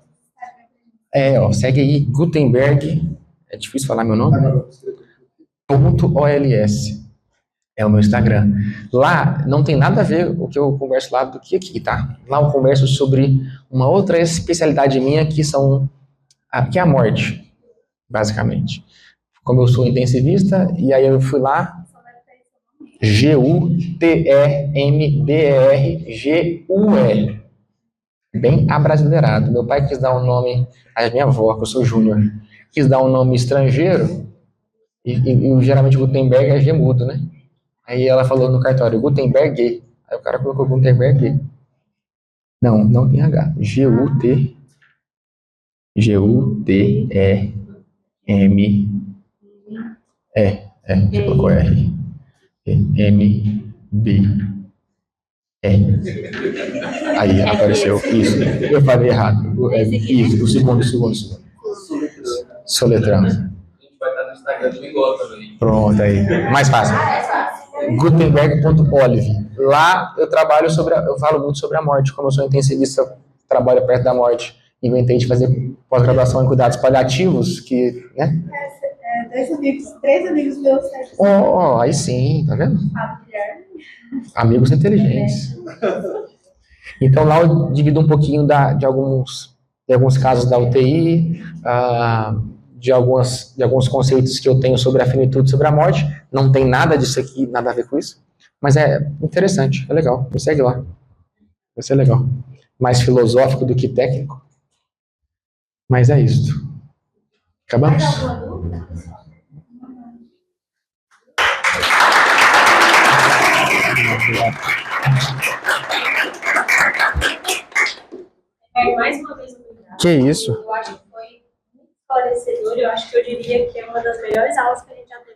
Speaker 2: Segue aí, Gutenberg, é difícil falar meu nome, né? .ols é o meu Instagram. Lá não tem nada a ver o que eu converso lá do que aqui, tá? Lá eu converso sobre uma outra especialidade minha que é a morte, basicamente. Como eu sou intensivista, e aí eu fui lá, Gutembergul, bem abrasileirado. Meu pai quis dar um nome, a minha avó, que eu sou júnior, quis dar um nome estrangeiro, e geralmente Gutenberg é G mudo, né? Aí ela falou no cartório, Gutenberg. Aí o cara colocou Gutenberg. Não tem H. G-U-T-E-M. Você colocou R. M-B-E. Aí apareceu. Isso. Eu falei errado. Isso, o segundo. Soletrando.
Speaker 3: A gente vai estar no Instagram do Igor também.
Speaker 2: Pronto, aí. Mais fácil. Gutenberg.olive. Lá eu falo muito sobre a morte. Como eu sou intensivista, trabalho perto da morte, inventei de fazer pós-graduação em cuidados paliativos, que, né?
Speaker 4: Três amigos meus.
Speaker 2: Aí sim, tá vendo? Amigos inteligentes. Então lá eu divido um pouquinho de alguns casos da UTI, de alguns conceitos que eu tenho sobre a finitude, sobre a morte. Não tem nada disso aqui, nada a ver com isso, mas é interessante, é legal. Me segue lá, vai ser legal. Mais filosófico do que técnico, mas é isso. Acabamos?
Speaker 1: Mais uma vez, obrigada.
Speaker 2: Que isso?
Speaker 1: Eu acho que foi muito esclarecedor. Eu acho que eu diria que é uma das melhores aulas que a gente já teve.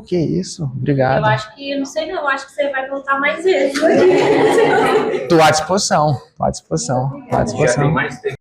Speaker 2: Que isso? Obrigado.
Speaker 1: Eu acho que, não sei não, eu acho que você vai voltar mais vezes.
Speaker 2: Estou à disposição.
Speaker 3: Já tem mais tempo.